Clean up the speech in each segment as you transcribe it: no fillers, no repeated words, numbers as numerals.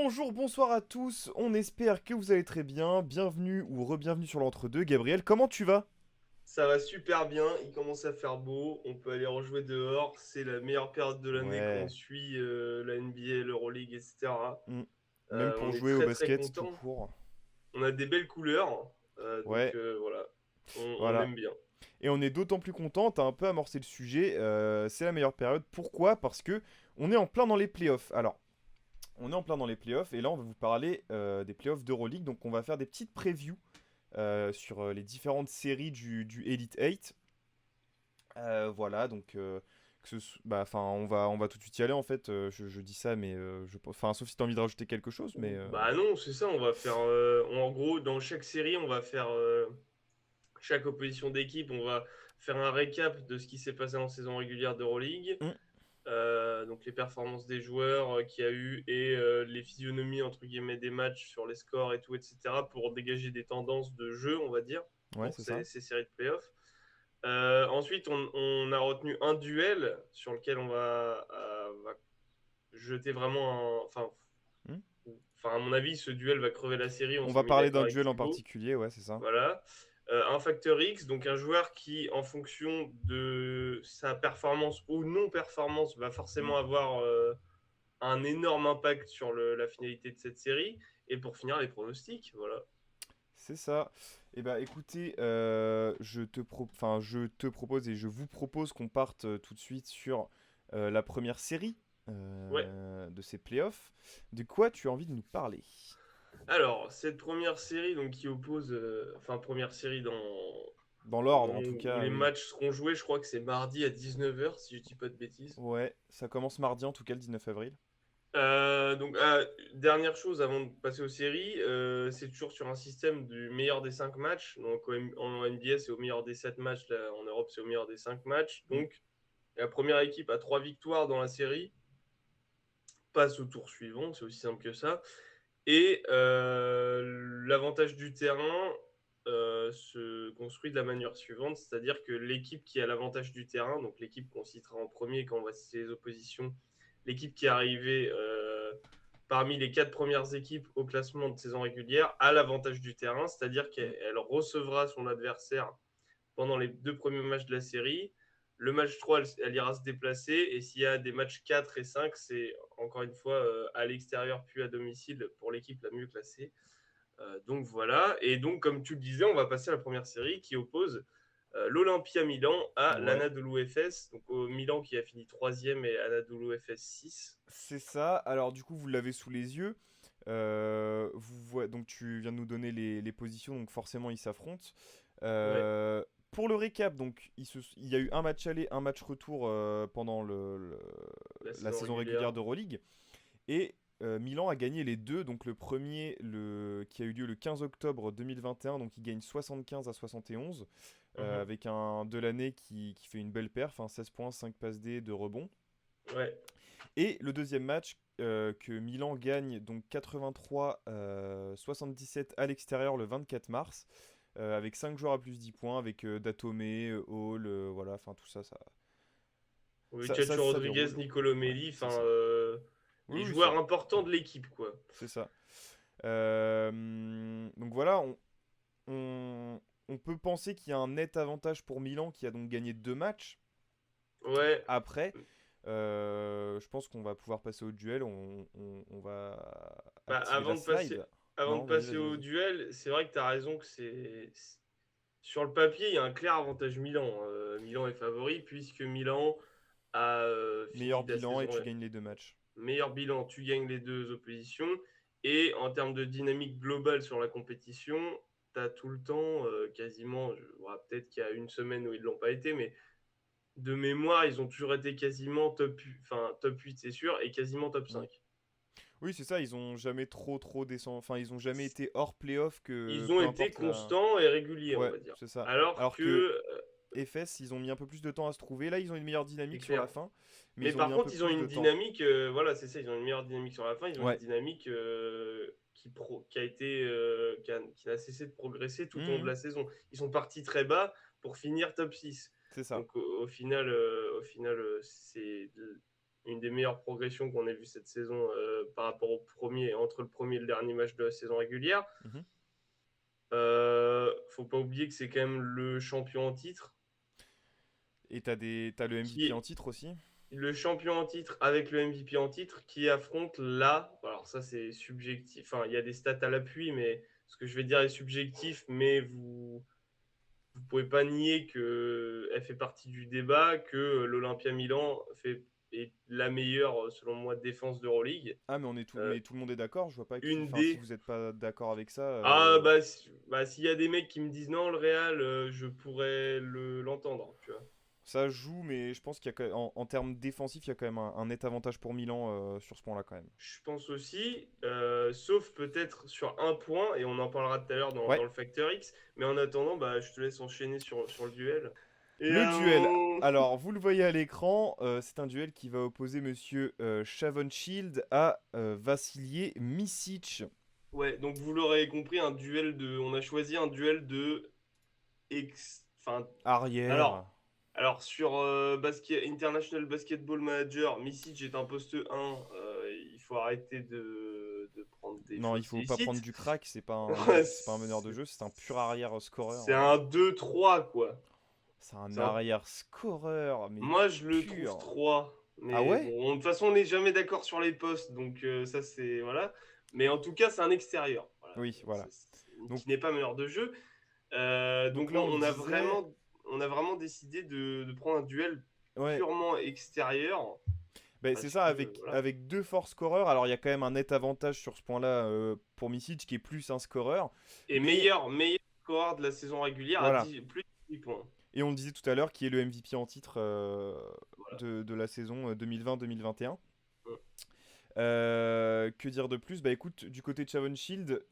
Bonjour, bonsoir à tous, on espère que vous allez très bien. Bienvenue ou re-bienvenue sur l'entre-deux. Gabriel, comment tu vas? Ça va super bien, il commence à faire beau, on peut aller rejouer dehors, c'est la meilleure période de l'année quand on Ouais, suit la NBA, l'Euroleague, etc. hmm, même pour On est jouer au très très basket tout content, court. on a des belles couleurs, Ouais, voilà, on voilà. aime bien. Et on est d'autant plus content, t'as un peu amorcé le sujet, c'est la meilleure période. Pourquoi? Parce que on est en plein dans les playoffs. Alors, on est en plein dans les playoffs et là on va vous parler des playoffs d'Euroleague. Donc on va faire des petites previews sur les différentes séries du Elite 8. Voilà, donc bah, enfin, on va tout de suite y aller en fait. Je dis ça, mais enfin, sauf si t'as envie de rajouter quelque chose, mais Bah non, c'est ça, on va faire, en gros, dans chaque série, on va faire chaque opposition d'équipe, on va faire un récap de ce qui s'est passé en saison régulière d'Euroleague. hmm, Donc les performances des joueurs qu'il y a eu et les physionomies entre guillemets des matchs sur les scores et tout, etc. pour dégager des tendances de jeu, on va dire, ouais, pour c'est ça. ces séries de playoffs. Ensuite, on a retenu un duel sur lequel va jeter vraiment un. Hmm. Enfin, à mon avis, ce duel va crever la série, on On s'est va mis parler d'accord d'un avec duel en Thibaut. particulier, ouais, c'est ça. Voilà. Un facteur X, donc un joueur qui, en fonction de sa performance ou non-performance, va Hmm. forcément avoir un énorme impact sur la finalité de cette série. Et pour finir, les pronostics, voilà. C'est ça. Et bah écoutez, je te propose et je vous propose qu'on parte tout de suite sur la première série Ouais. de ces playoffs. De quoi tu as envie de nous parler? Alors, cette première série, donc qui oppose, enfin première série Dans l'ordre, en tout où cas, les oui. matchs seront joués, je crois que c'est mardi à 19h, si je dis pas de bêtises. Ouais, ça commence mardi, en tout cas, le 19 avril. Dernière chose avant de passer aux séries, c'est toujours sur un système du meilleur des 5 matchs. Donc en NBA, c'est au meilleur des 7 matchs. Là, en Europe, c'est au meilleur des 5 matchs. Hmm. Donc la première équipe a 3 victoires dans la série, passe au tour suivant, c'est aussi simple que ça. Et l'avantage du terrain se construit de la manière suivante, c'est-à-dire que l'équipe qui a l'avantage du terrain, donc l'équipe qu'on citera en premier quand on va citer les oppositions, l'équipe qui est arrivée parmi les 4 premières équipes au classement de saison régulière, a l'avantage du terrain, c'est-à-dire Hmm. qu'elle recevra son adversaire pendant les 2 premiers matchs de la série. Le match 3, elle ira se déplacer. Et s'il y a des matchs 4 et 5, c'est encore une fois à l'extérieur puis à domicile pour l'équipe la mieux classée. Donc voilà. Et donc, comme tu le disais, on va passer à la première série qui oppose l'Olympia Milan à Ouais, l'Anadolu Efes. Donc au Milan qui a fini troisième et Anadolu Efes 6. c'est ça. Alors, du coup, vous l'avez sous les yeux. Donc, tu viens de nous donner les positions, donc forcément, ils s'affrontent. Ouais, Pour le récap, donc, il y a eu un match aller, un match retour pendant la la saison saison régulière régulière. d'Euroleague. Et Milan a gagné les deux. Donc, le premier, qui a eu lieu le 15 octobre 2021, donc il gagne 75-71, Mhm. avec un Delaney qui fait une belle perf, hein, 16 points, 5 passes D, 2 rebonds. Ouais. Et le deuxième match que Milan gagne donc 83-77 à l'extérieur le 24 mars avec 5 joueurs à plus 10 points avec Datome, Hall, voilà, enfin tout ça Oui, Chacho ça Rodriguez, déroule. Nicolo Ouais, Melli, c'est enfin ça. Oui, les oui, joueurs importants de l'équipe, quoi. c'est ça. Donc voilà, on, on peut penser qu'il y a un net avantage pour Milan qui a donc gagné deux matchs. Ouais. Après, je pense qu'on va pouvoir passer au duel. On va Bah, activer la slide. avant de Non, vas-y, passer vas-y, au vas-y. duel, c'est vrai que tu as raison que sur le papier, il y a un clair avantage Milan. Milan est favori puisque Milan a Meilleur fini la bilan et saison. tu gagnes les deux matchs. Meilleur bilan, tu gagnes les deux oppositions. Et en termes de dynamique globale sur la compétition, tu as tout le temps, quasiment, peut-être qu'il y a une semaine où ils ne l'ont pas été, mais de mémoire, ils ont toujours été quasiment top 8, c'est sûr, et quasiment top Hmm. 5. Oui, c'est ça, ils ont jamais trop descendu. Enfin, ils ont jamais été hors playoff que Ils ont peu été importe la. constants et réguliers, on Ouais, va dire. c'est ça. Alors Alors que, que FS, ils ont mis un peu plus de temps à se trouver. Là, ils ont une meilleure c'est dynamique sur la clair. fin, mais Mais ils ont mis par un peu contre, ils ont plus de une temps. dynamique, voilà, c'est ça, ils ont une meilleure dynamique sur la fin, ils ont une Ouais. dynamique qui a été, qui n'a cessé de progresser tout au long de Mhm. la saison. Ils sont partis très bas pour finir top 6. C'est ça. Donc au final, c'est une des meilleures progressions qu'on ait vues cette saison par rapport entre le premier et le dernier match de la saison régulière. Mhm. Faut pas oublier que c'est quand même le champion en titre. Et t'as le MVP en Qui titre aussi. le champion en titre avec le MVP en titre qui affronte là. Alors ça c'est subjectif. Enfin, il y a des stats à l'appui, mais ce que je vais dire est subjectif, mais vous pouvez pas nier que elle fait partie du débat, que l'Olympia Milan est la meilleure selon moi défense d'Euroleague. Ah, Euh, mais tout le monde est d'accord. Je vois pas qui. une Enfin, si des vous êtes pas d'accord avec ça. ah bah, s'il y a des mecs qui me disent non le Real, je pourrais l'entendre, tu vois. Ça joue, mais je pense qu'il y a en termes défensifs, il y a quand même un net avantage pour Milan sur ce point-là quand même. Je pense aussi, sauf peut-être sur un point, et on en parlera tout à l'heure dans Ouais. le Factor X, mais en attendant, bah, je te laisse enchaîner sur le duel. Et Le duel. Alors, vous le voyez à l'écran, c'est un duel qui va opposer Monsieur Shavon Shield à Vassilier Misic. ouais, donc vous l'aurez compris, on a choisi un duel enfin, Arrière. alors, sur International Basketball Manager, Misic est un poste 1, il faut arrêter de prendre des Non, il fausses faut pas prendre illicites. du crack, Ouais, c'est pas un meneur de jeu, c'est un pur arrière scoreur. c'est un 2-3 quoi. C'est un C'est un arrière scoreur, mais Moi, je le trouve pur. 3. Ah Mais ouais? bon, de toute façon, on n'est jamais d'accord sur les postes. Donc, ça, c'est. Voilà. Mais en tout cas, c'est un extérieur. Voilà. Oui, voilà. Donc, Qui n'est pas meneur de jeu. donc Donc, là, on disait. on a vraiment décidé de prendre un duel Ouais, purement extérieur. ben, c'est Parce ça, que, voilà. avec deux forts scoreurs. Alors, il y a quand même un net avantage sur ce point-là pour Misic, qui est plus un scoreur. Et Mais meilleur scoreur de la saison régulière à voilà. 10, plus de 10 points. Et on le disait tout à l'heure, qui est le MVP en titre Voilà. de la saison 2020-2021. Mm. Que dire de plus? Bah écoute, du côté de Shavon Shield,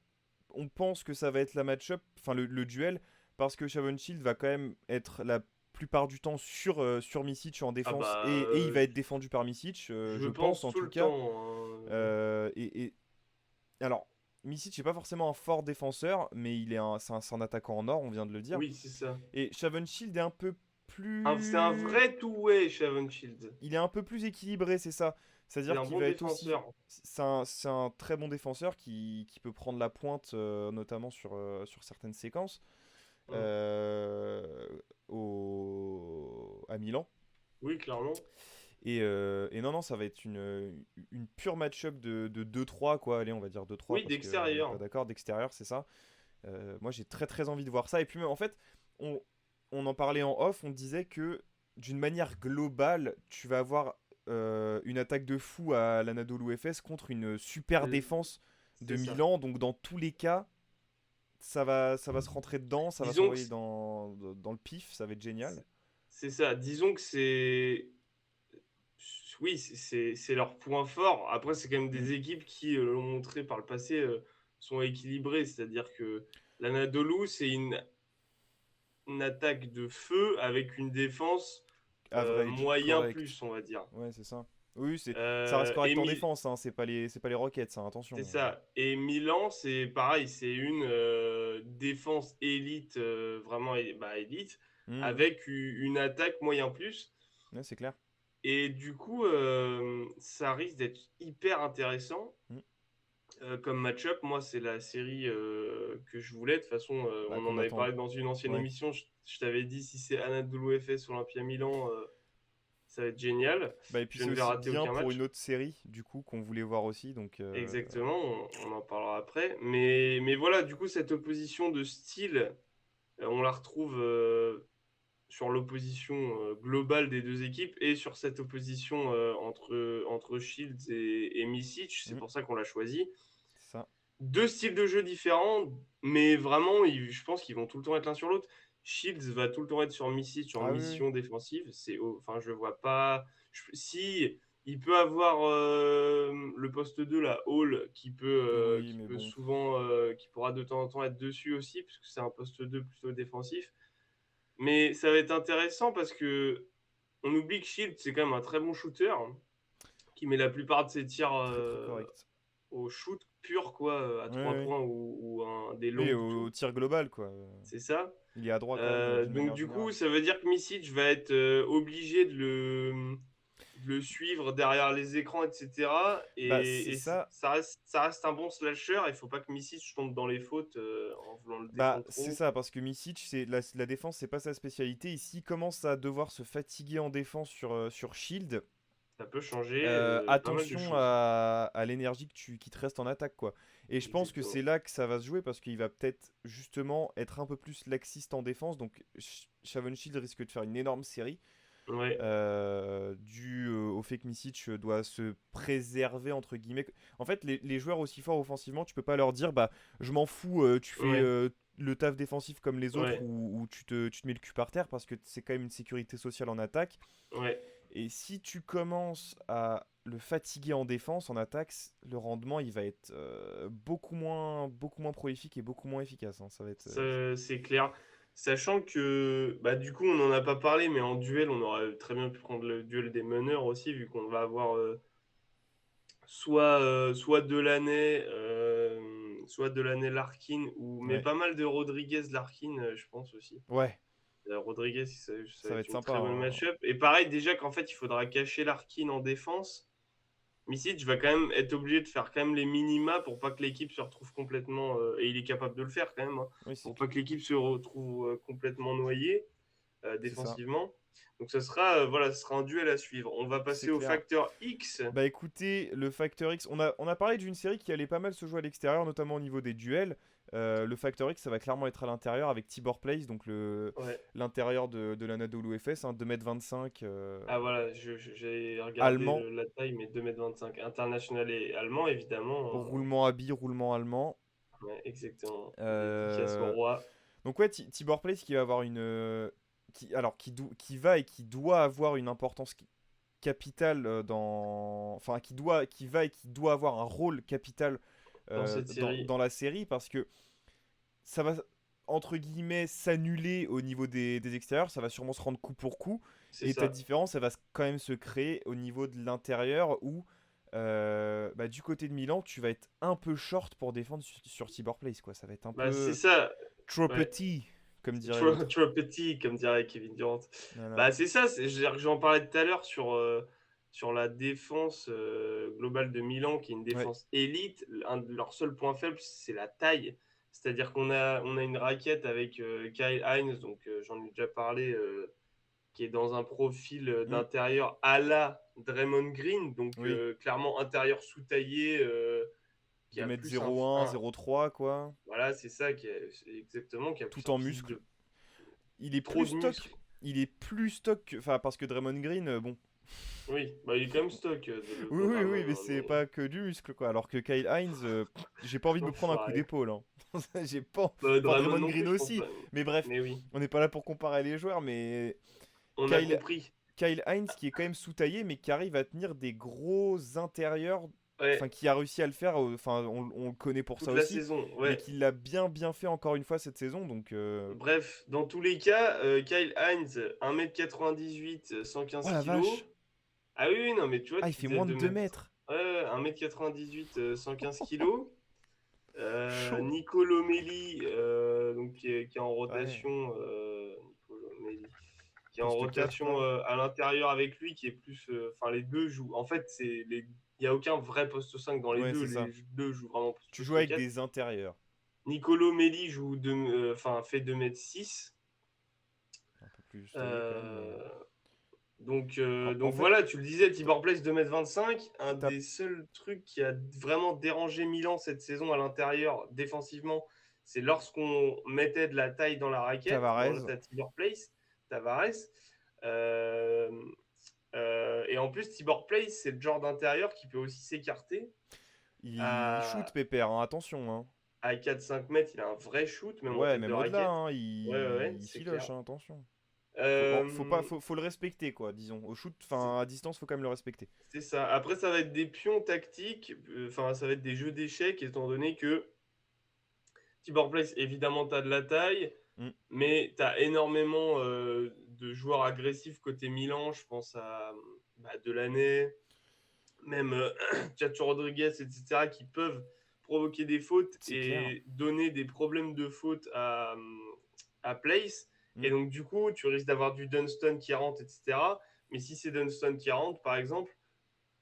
on pense que ça va être la match-up, enfin le duel, parce que Shavon Shield va quand même être la plupart du temps sur Misic en Ah défense, bah, et il va être défendu par Misic, je je pense pense en tout tout le cas. temps, hein. Alors, Misic n'est pas forcément un fort défenseur, mais c'est un attaquant en or, on vient de le dire. Oui, c'est ça. Et Shavon Shield est un peu C'est un plus vrai two-way, Shavon Shield. il est un peu plus équilibré, c'est ça. C'est C'est-à-dire un qu'il bon va être aussi. défenseur. C'est un très bon défenseur qui peut prendre la pointe, notamment sur certaines séquences Mm. euh, à Milan. Oui, clairement. Et non, non, ça va être une pure match-up de 2-3, quoi. Allez, on va dire 2-3 Oui, parce qu'on n'est pas d'extérieur. d'accord. D'extérieur, c'est ça. Moi, j'ai très très envie de voir ça. Et puis, même, en fait, on, on en parlait en off, on disait que d'une manière globale, tu vas avoir une attaque de fou à l'Anadolu Efes contre une super Euh, défense de C'est ça. Milan. Donc, dans tous les cas, ça va se rentrer dedans, ça va Disons que s'envoyer dans le pif, ça va être génial. c'est ça. Disons que c'est. Oui, c'est leur point fort. Après, c'est quand même Mm. des équipes qui l'ont montré par le passé, sont équilibrées. C'est-à-dire que l'Anadolu, c'est une attaque de feu avec une défense Average, moyen correct. plus, on va dire. Ouais, c'est ça. Oui, ça reste Et correct en défense, hein, c'est pas les Rockets, hein, c'est attention. ça. Et Milan, c'est pareil, c'est une défense élite, vraiment bah, élite, Mm. avec une attaque moyen plus. Ouais, c'est clair. Et du coup, ça risque d'être hyper intéressant Mm. comme match-up. Moi, c'est la série que je voulais. De toute façon, Bah, on en qu'on avait attend. parlé dans une ancienne Ouais. émission. Je t'avais dit, si c'est Anadolu Efes Olympia Milan, ça va être génial. Bah, et puis Je c'est ne vais aussi rater bien aucun pour une match. autre série, du coup, qu'on voulait voir aussi. Donc, Exactement, on en parlera après. Mais voilà, du coup, cette opposition de style, on la retrouve sur l'opposition globale des deux équipes et sur cette opposition entre Shields et Misic. C'est mm, pour ça qu'on l'a choisi. c'est ça. Deux styles de jeu différents, mais vraiment, je pense qu'ils vont tout le temps être l'un sur l'autre. Shields va tout le temps être sur Misic en Ah oui, oui. mission défensive. Enfin, je vois pas. Si il peut avoir le poste 2, la Hall, Oui, qui mais peut bon. souvent, qui pourra de temps en temps être dessus aussi, puisque c'est un poste 2 plutôt défensif. Mais ça va être intéressant parce que on oublie que Shields, c'est quand même un très bon shooter, hein, qui met la plupart de ses tirs Très très correct. au shoot pur, quoi, à Oui, 3 oui. points des Oui, longues au tout. tir global, quoi. C'est ça. Il est à droit quand même d'une Donc manière du coup, générale. ça veut dire que Misic va être obligé le suivre derrière les écrans, etc. Bah, c'est Et ça. ça reste un bon slasher. Il faut pas que Misic tombe dans les fautes en voulant le Bah, défendre c'est trop. ça, parce que Misic, la défense, c'est pas sa spécialité. Ici, il commence à devoir se fatiguer en défense sur Shield. Ça peut changer pas mal de Attention choses. à l'énergie qui te reste en attaque, quoi. Et je pense que c'est Exactement. là que ça va se jouer, parce qu'il va peut-être justement être un peu plus laxiste en défense. Donc, Shavon Shield risque de faire une énorme série. Ouais, Dû au fait que Misic doit se préserver entre guillemets. En fait, les joueurs aussi forts offensivement, tu peux pas leur dire bah je m'en fous, tu fais ouais, le taf défensif comme les autres ouais, ou tu te mets le cul par terre parce que c'est quand même une sécurité sociale en attaque. ouais. Et si tu commences à le fatiguer en défense, en attaque, le rendement il va être beaucoup moins prolifique et beaucoup moins efficace, hein. Ça va être. C'est clair. Sachant que, bah, du coup, on n'en a pas parlé, mais en duel, on aurait très bien pu prendre le duel des meneurs aussi, vu qu'on va avoir soit Delaney, soit Delaney Larkin, ou, mais Ouais. pas mal de Rodriguez Larkin, je pense aussi. Ouais, Rodriguez, ça ça va va être être une sympa, très bonne hein. match-up. Et pareil, déjà qu'en fait, il faudra cacher Larkin en défense. Misic va quand même être obligé de faire quand même les minima pour pas que l'équipe se retrouve complètement, et il est capable de le faire quand même, hein, Oui, c'est pour pas que l'équipe se retrouve complètement noyée c'est ça. défensivement. Donc voilà, ce sera un duel à suivre. On va C'est passer au clair. facteur X. Bah écoutez, le Factor X, on a parlé d'une série qui allait pas mal se jouer à l'extérieur, notamment au niveau des duels. Le Factor X, ça va clairement être à l'intérieur avec Tibor Place, donc Ouais. l'intérieur de l'Anadolu Efes, hein, 2,25 m Ah voilà, j'ai regardé allemand, la taille, mais 2,25 m. International et allemand, évidemment, hein. roulement habit, roulement allemand. Ouais, exactement. Dédicace au Euh, roi. donc ouais, Tibor Place qui va avoir qui va et qui doit avoir une importance capitale qui va et qui doit avoir un rôle capital Dans cette série. dans la série parce que ça va entre guillemets s'annuler au niveau des extérieurs, ça va sûrement se rendre coup pour coup, C'est et ta ça. différence, elle va quand même se créer au niveau de l'intérieur où bah, du côté de Milan, tu vas être un peu short pour défendre sur Tibor Place, quoi. Ça va être un Bah, c'est peu ça. trop Ouais. petit, comme dirait Trop, l'autre. trop petit, comme dirait Kevin Durant. Voilà. Bah, c'est ça, j'en parlais tout à l'heure sur la défense globale de Milan, qui est une Ouais. défense élite. Un de leurs seuls points faibles, c'est la taille. C'est-à-dire qu'on a une raquette avec Kyle Hines, donc j'en ai déjà parlé, qui est dans un profil Mm. d'intérieur à la Draymond Green, donc Oui. clairement intérieur sous-taillé, qui a 2 m plus 01, 03, quoi. voilà, c'est ça, c'est exactement, qui a plus Tout un en physique muscles. de Il est trop plus de muscles. stock. Il est plus stock enfin parce que Draymond Green, bon. Oui, bah, il est quand même stock, le Oui, bon oui, Draymond, oui, mais hein, c'est pas que du muscle, quoi. Alors que Kyle Hines, j'ai pas envie de me prendre un coup Enfoiré. d'épaule, hein. J'ai pas. Enfin, Draymond Draymond non Green plus, je pense aussi. pas. Mais bref, Mais oui, on n'est pas là pour comparer les joueurs, mais on a Kyle, compris. Kyle Hines qui est quand même sous-taillé, mais qui arrive à tenir des gros intérieurs. Enfin, Ouais, qui a réussi à le faire. Enfin, on le connaît pour ça toute la aussi. saison, Mais ouais. qui l'a bien fait encore une fois cette saison. Donc, Bref, dans tous les cas, Kyle Hines, 1m98, oh 115 la vache! kilos. Ah oui, oui, non, mais tu vois, Ah, il tu fait disais moins de 2 2 mètres. mètres. Ouais, ouais, 1m98, 115 kilos. Chaud. Nico Lomelli, donc, qui est en Ouais. rotation. Nico Lomelli, qui est en Poste 4 rotation quoi. à l'intérieur avec lui, qui est plus. Enfin, les deux jouent. En fait, il n'y a aucun vrai poste 5 dans les Ouais, deux. c'est ça. Les deux jouent vraiment Tu joues poste avec 4. des intérieurs. Nicolo Melli fait 2,6 m. Un peu plus taillé quand même, mais. Euh, En donc fait, voilà, tu le disais, Tibor Place 2,25 m. Un t'as des seuls trucs qui a vraiment dérangé Milan cette saison à l'intérieur, défensivement, c'est lorsqu'on mettait de la taille dans la raquette. Bon, là, Tavares. tu as Tibor Place, Tavares. Euh, et en plus, Tibor Place, c'est le genre d'intérieur qui peut aussi s'écarter. Il shoot À, Pépère, hein, attention. Hein. à 4-5 m, il a un vrai shoot, même en Ouais, tête de même au-delà, raquette. hein, Ouais, ouais, ouais, il c'est siloche, clair. hein, attention. Faut pas, Euh, faut le respecter, quoi, disons. Au shoot, c'est enfin, à distance, faut quand même le respecter. c'est ça. Après, ça va être des pions tactiques, enfin, ça va être des jeux d'échecs, étant donné que Tibor Place, évidemment, tu as de la taille, Hmm. mais tu as énormément de joueurs agressifs côté Milan. Je pense à Delaney, même Chacho Rodriguez, etc., qui peuvent provoquer des fautes C'est clair. et donner des problèmes de faute à Place. Hmm. Et donc, du coup, tu risques d'avoir du Dunston qui rentre, etc. Mais si c'est Dunston qui rentre, par exemple,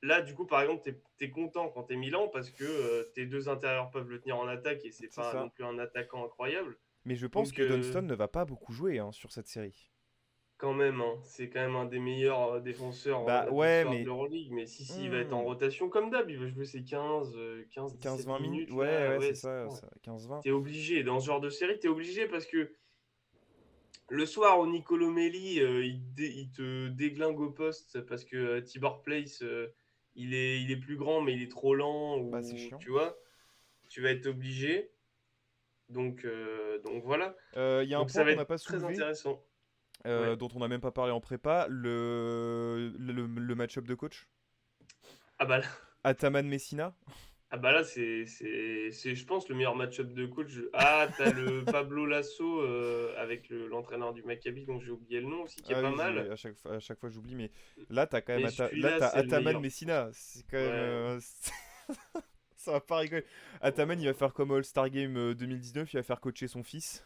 là, du coup, par exemple, t'es content quand t'es Milan parce que tes deux intérieurs peuvent le tenir en attaque et c'est C'est pas non ça. plus un attaquant incroyable. Mais je pense Donc, que Dunston ne va pas beaucoup jouer hein, sur cette série. quand même, hein, c'est quand même un des meilleurs défenseurs Bah de ouais, l'histoire de mais l'Euroleague. Mais si, il va être en hmm, rotation comme d'hab. Il va jouer ses 17 15-20 minutes. minutes. Ouais, Là, ouais, c'est ouais, c'est ça, ça. ça 15-20. T'es obligé. Dans ce genre de série, t'es obligé parce que le soir, au Nicolo Melli, il te déglingue au poste parce que Tibor Place, il est plus grand, mais il est trop lent. Bah c'est Ou chiant. tu vois, tu vas être obligé. Donc voilà. Il y a un Donc ça point va qu'on n'a être pas très soulevé, intéressant. Ouais. dont on n'a même pas parlé en prépa, le match-up de coach. Ah bah Ataman Messina. Ah bah là, c'est, je pense, le meilleur match-up de coach. Ah, t'as le Pablo Lasso avec l'entraîneur du Maccabi, dont j'ai oublié le nom aussi, qui est Ah pas oui, mal. à chaque fois j'oublie, mais là t'as quand même Mais là celui-là, t'as c'est le Ataman meilleur. Messina. C'est quand même. Ouais. Ça va pas rigoler. Ataman il va faire comme All-Star Game 2019, il va faire coacher son fils.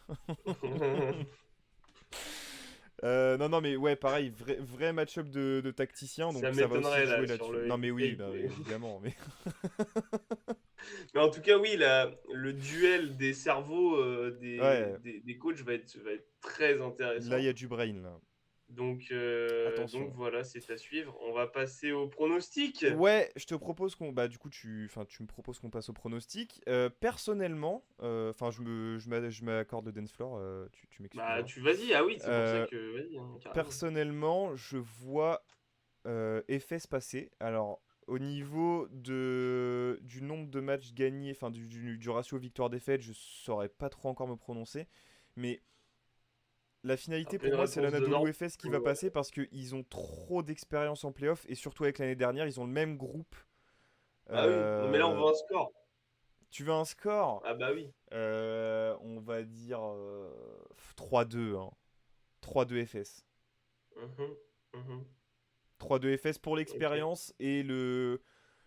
Non, non, mais ouais, pareil, vrai match-up de tacticien, Ça donc ça va aussi m'étonnerait se jouer là sur là-dessus. le Non, mais heavy oui, take. bah, Mais... évidemment. Mais mais en tout cas, oui, le duel des cerveaux ouais, des coachs va être très là il y intéressant. a du brain là. Donc Attention. voilà, c'est à suivre. On va passer au pronostic. Ouais, je te propose qu'on. Bah, du coup, tu me proposes qu'on passe au pronostic. Personnellement, enfin, je m'accorde le dance floor, tu Bah, m'excuseras. vas-y. Ah oui, c'est pour ça Euh, que. Vas-y, hein, carrément. Personnellement, je vois FS passer. Alors, au niveau du nombre de matchs gagnés, enfin, du ratio victoire-défaite, je saurais pas trop encore me prononcer. Mais la Un finalité, peu pour une moi, c'est réponse de non. l'Anadolu FS qui va passer parce qu'ils ont trop d'expérience en playoff et surtout avec l'année dernière, ils ont le même groupe. Bah oui, mais là on Euh, veut un score. Tu veux un score? Ah bah oui. On va dire 3-2, hein. 3-2 FS. Mhm, mhm. 3-2 FS pour Ok. l'expérience et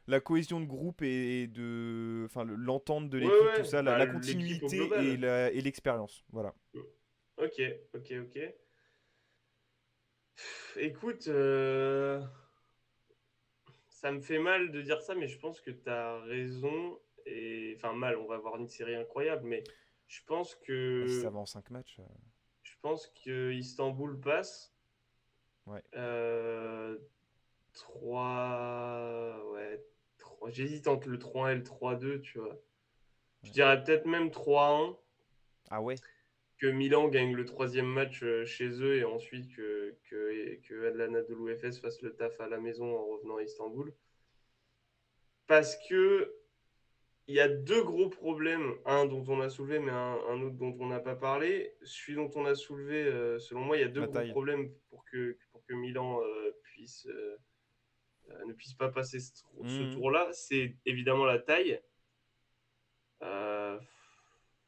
la cohésion de groupe et enfin, l'entente de Ouais, l'équipe, tout ouais, ça, bah la l'équipe au continuité global. et l'expérience. Voilà. Ok, ok. Écoute, ça me fait mal de dire ça, mais je pense que t'as raison. Et enfin mal, on va avoir une série incroyable, mais je pense Ah, si ça que va en 5 matchs, je pense que Istanbul passe. ouais. Euh, 3, ouais, 3. J'hésite entre le 3-1 et le 3-2, tu vois. Je Ouais. dirais peut-être même 3-1, Ah ouais? que Milan gagne le troisième match chez eux et ensuite que l'Anadolu Efes fasse le taf à la maison en revenant à Istanbul. Parce que il y a deux gros problèmes, un dont on a soulevé, mais un autre dont on n'a pas parlé. Celui dont on a soulevé, selon moi, il y a deux La gros taille. problèmes pour que Milan ne puisse pas passer ce Mhm. tour-là. C'est évidemment la taille. Euh,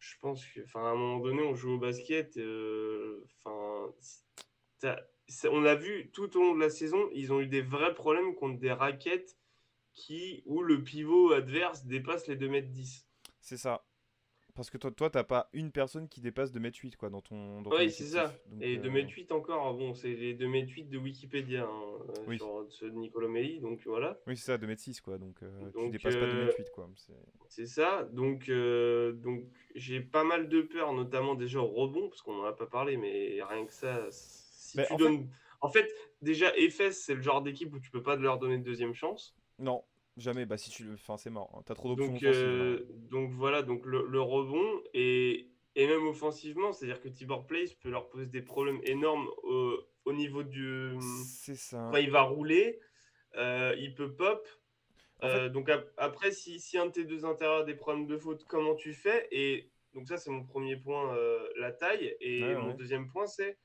je pense que, enfin, à un moment donné, on joue au basket. Enfin, on a vu tout au long de la saison, ils ont eu des vrais problèmes contre des raquettes où le pivot adverse dépasse les 2,10 m. C'est ça. Parce que toi, t'as pas une personne qui dépasse 2,8 m quoi, dans ton Oui, c'est ça. effectif. Donc, Et 2,8 m encore, bon, c'est les 2,8 m de Wikipédia hein, oui. sur ceux de Nicolas Melli, donc voilà. Oui, c'est ça, 2,6 m quoi. Donc, tu Donc, dépasses pas 2,8 m quoi. c'est ça. Donc j'ai pas mal de peur, notamment déjà au rebond, parce qu'on n'en a pas parlé, mais rien que ça, si Mais tu en fait, donnes. En fait, déjà, Efes, c'est le genre d'équipe où tu peux pas leur donner de deuxième chance. non, jamais. Bah, si tu le. Enfin, c'est mort, hein. T'as trop d'options Donc, offensives là. voilà, donc le rebond, et même offensivement, c'est-à-dire que Tibor Place peut leur poser des problèmes énormes au niveau du. C'est Quand ça. il va rouler, il peut pop. En fait, Donc après, si un de tes deux intérieurs a des problèmes de faute, comment tu fais? Et donc ça, c'est mon premier point, la taille. Et ouais, mon ouais. deuxième point, c'est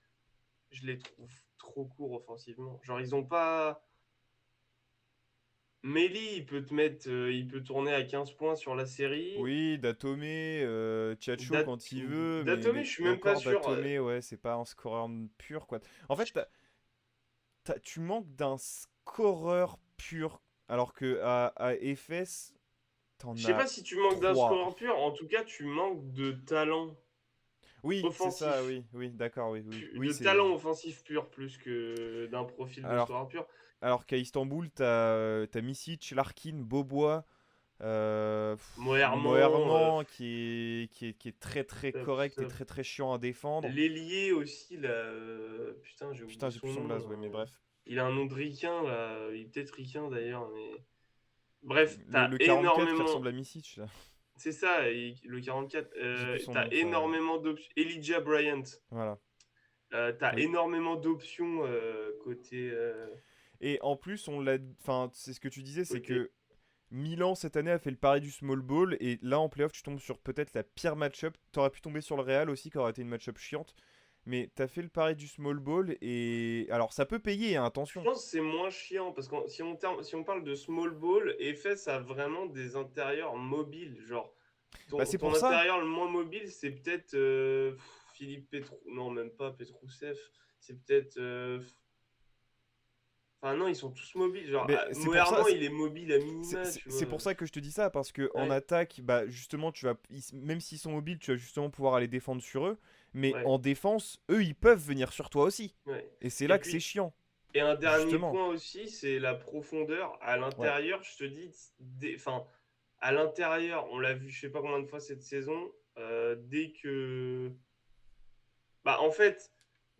je les trouve trop courts offensivement. Genre, ils ont pas. Melli, il peut tourner à 15 points sur la série. Oui, Datome, Tchatcho Dat- quand il veut, Datome, je suis et même pas encore sûr. Datome, ouais, c'est pas un scoreur pur, quoi. En fait, tu manques d'un scoreur pur, alors que à Efes, Je t'en sais as pas si tu manques d'un trois. scoreur pur. En tout cas, tu manques de talent. Oui, c'est ça, offensif, oui, oui, d'accord, oui, oui. Oui, de c'est. talent offensif pur plus que d'un profil de Alors, scoreur pur. alors qu'à Istanbul, t'as Misic, Larkin, Bobois, Moerman, Moerman qui est très très stop, correct et stop. très très chiant à défendre. L'ailier aussi, là, putain, j'ai oublié Putain, j'ai son plus son nom. blaze, ouais, mais bref. Il a un nom de ricain, là. Il est peut-être ricain d'ailleurs, mais. Bref, Le 44 qui ressemble à Misic, là. C'est ça, le 44. J'ai plus son T'as nom, ça. énormément d'options. Elijah Bryant. Voilà. T'as Oui. énormément d'options Et en plus, enfin, c'est ce que tu disais, c'est côté. que Milan cette année a fait le pari du small ball et là en playoff tu tombes sur peut-être la pire match-up. T'aurais pu tomber sur le Real aussi qui aurait été une match-up chiante, mais t'as fait le pari du small ball et alors ça peut payer, hein, Je attention. pense que c'est moins chiant parce que si on parle de small ball, FS a vraiment des intérieurs mobiles. Genre, Bah c'est ton pour ça. intérieur le moins mobile, c'est peut-être Philippe Petrou. Non, même pas Petrousev. C'est peut-être. Enfin, non, ils sont tous mobiles. Genre, Mais c'est pour ça. Moerman, il est mobile à minima, tu C'est vois. pour ça que je te dis ça parce que en Ouais, attaque, bah justement même s'ils sont mobiles, tu vas justement pouvoir aller défendre sur eux. Mais ouais, en défense, eux ils peuvent venir sur toi aussi. ouais. Et c'est Et là que c'est puis, chiant, et un dernier justement. point aussi, c'est la profondeur. À Ouais. l'intérieur, je te dis, enfin, à l'intérieur, on l'a vu je sais pas combien de fois cette saison, dès que. Bah, en fait,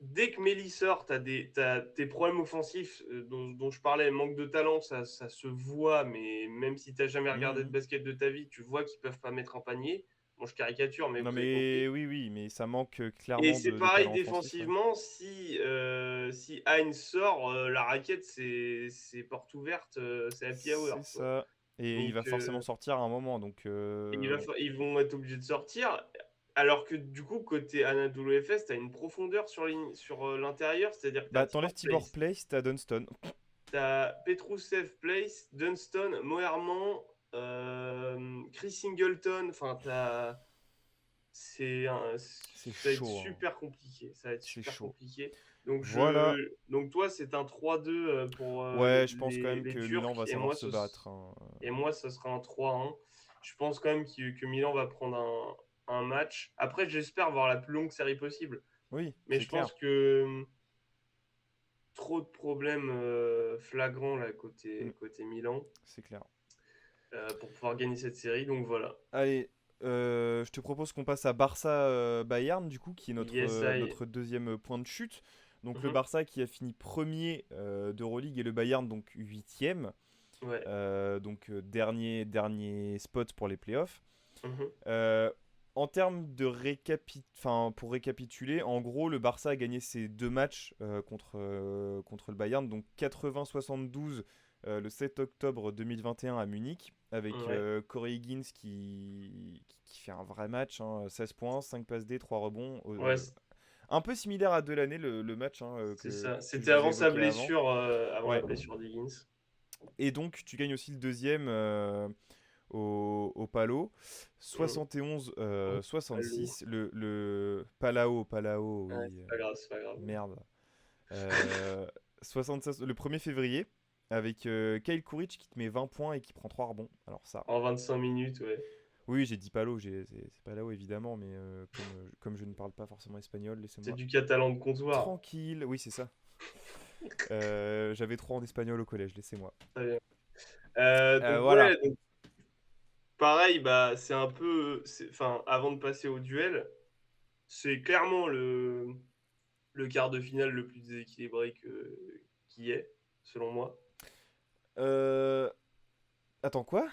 dès que Mélie sort, t'as tes problèmes offensifs dont je parlais, manque de talent, ça se voit, mais même si t'as jamais regardé de Mhm. basket de ta vie, tu vois qu'ils peuvent pas mettre un panier. Bon, je caricature, mais Non vous avez mais compris. oui, oui, mais ça manque Et clairement c'est de pareil talent offensif, ouais. défensivement, si Heinz sort, la raquette, c'est porte ouverte, c'est happy C'est hour, quoi. ça. Et il va Donc, forcément sortir à un moment, donc bon. ils vont être obligés de sortir. Alors que du coup, côté Anadolu Efes, tu as une profondeur sur l'intérieur, c'est-à-dire que tu as Bah t'enlèves Tibor Tibor Place, Place, t'as Dunston. tu as Petrousev Place, Dunston, Moerman, Chris Singleton, enfin, C'est ça va être chaud, hein. super compliqué. Ça va être C'est super chaud. compliqué. Voilà. Donc toi, c'est un 3-2 pour Ouais, je pense quand même les que Milan Turcs, va savoir se battre, hein. et moi, ce sera un 3-1. Je pense quand même que Milan va prendre un match. Après, j'espère voir la plus longue série possible. Oui, Mais c'est je clair. pense que trop de problèmes flagrants là, Mm, côté Milan c'est clair. pour pouvoir gagner cette série. Donc voilà. Allez, je te propose qu'on passe à Barça Bayern, du coup, qui est Yes, I. notre deuxième point de chute. Donc le Mhm. Barça qui a fini premier d'Euroleague et le Bayern donc huitième. Ouais. Donc dernier spot pour les playoffs. Mhm. Euh, En termes de enfin, pour récapituler, en gros, le Barça a gagné ses deux matchs contre le Bayern, donc 80-72 le 7 octobre 2021 à Munich, avec Ouais. Corey Higgins qui fait un vrai match, hein, 16 points, 5 passes D, 3 rebonds. Ouais, Un peu similaire à Delaney, le match hein, c'est ça. que je C'était vous ai évoqué avant. avant la Ouais. blessure d'Higgins. Et donc, tu gagnes aussi le deuxième au Palo. Mhm. 71 Oh, allô. 66. Palao, Ouais, oui. c'est pas grave, c'est pas grave. Merde. 76, le 1er février, avec Kyle Kuric qui te met 20 points et qui prend 3 rebonds. Alors ça. En 25 minutes, ouais. Oui, j'ai dit Palo, c'est Palao évidemment, mais comme je ne parle pas forcément espagnol, C'est laissez-moi du catalan de comptoir. tranquille. Oui, c'est ça. J'avais 3 en espagnol au collège, laissez-moi. Très bien. Donc Voilà. ouais, donc pareil, bah c'est un peu, enfin, avant de passer au duel, c'est clairement le quart de finale le plus déséquilibré qui est, selon moi. Euh, Attends, quoi?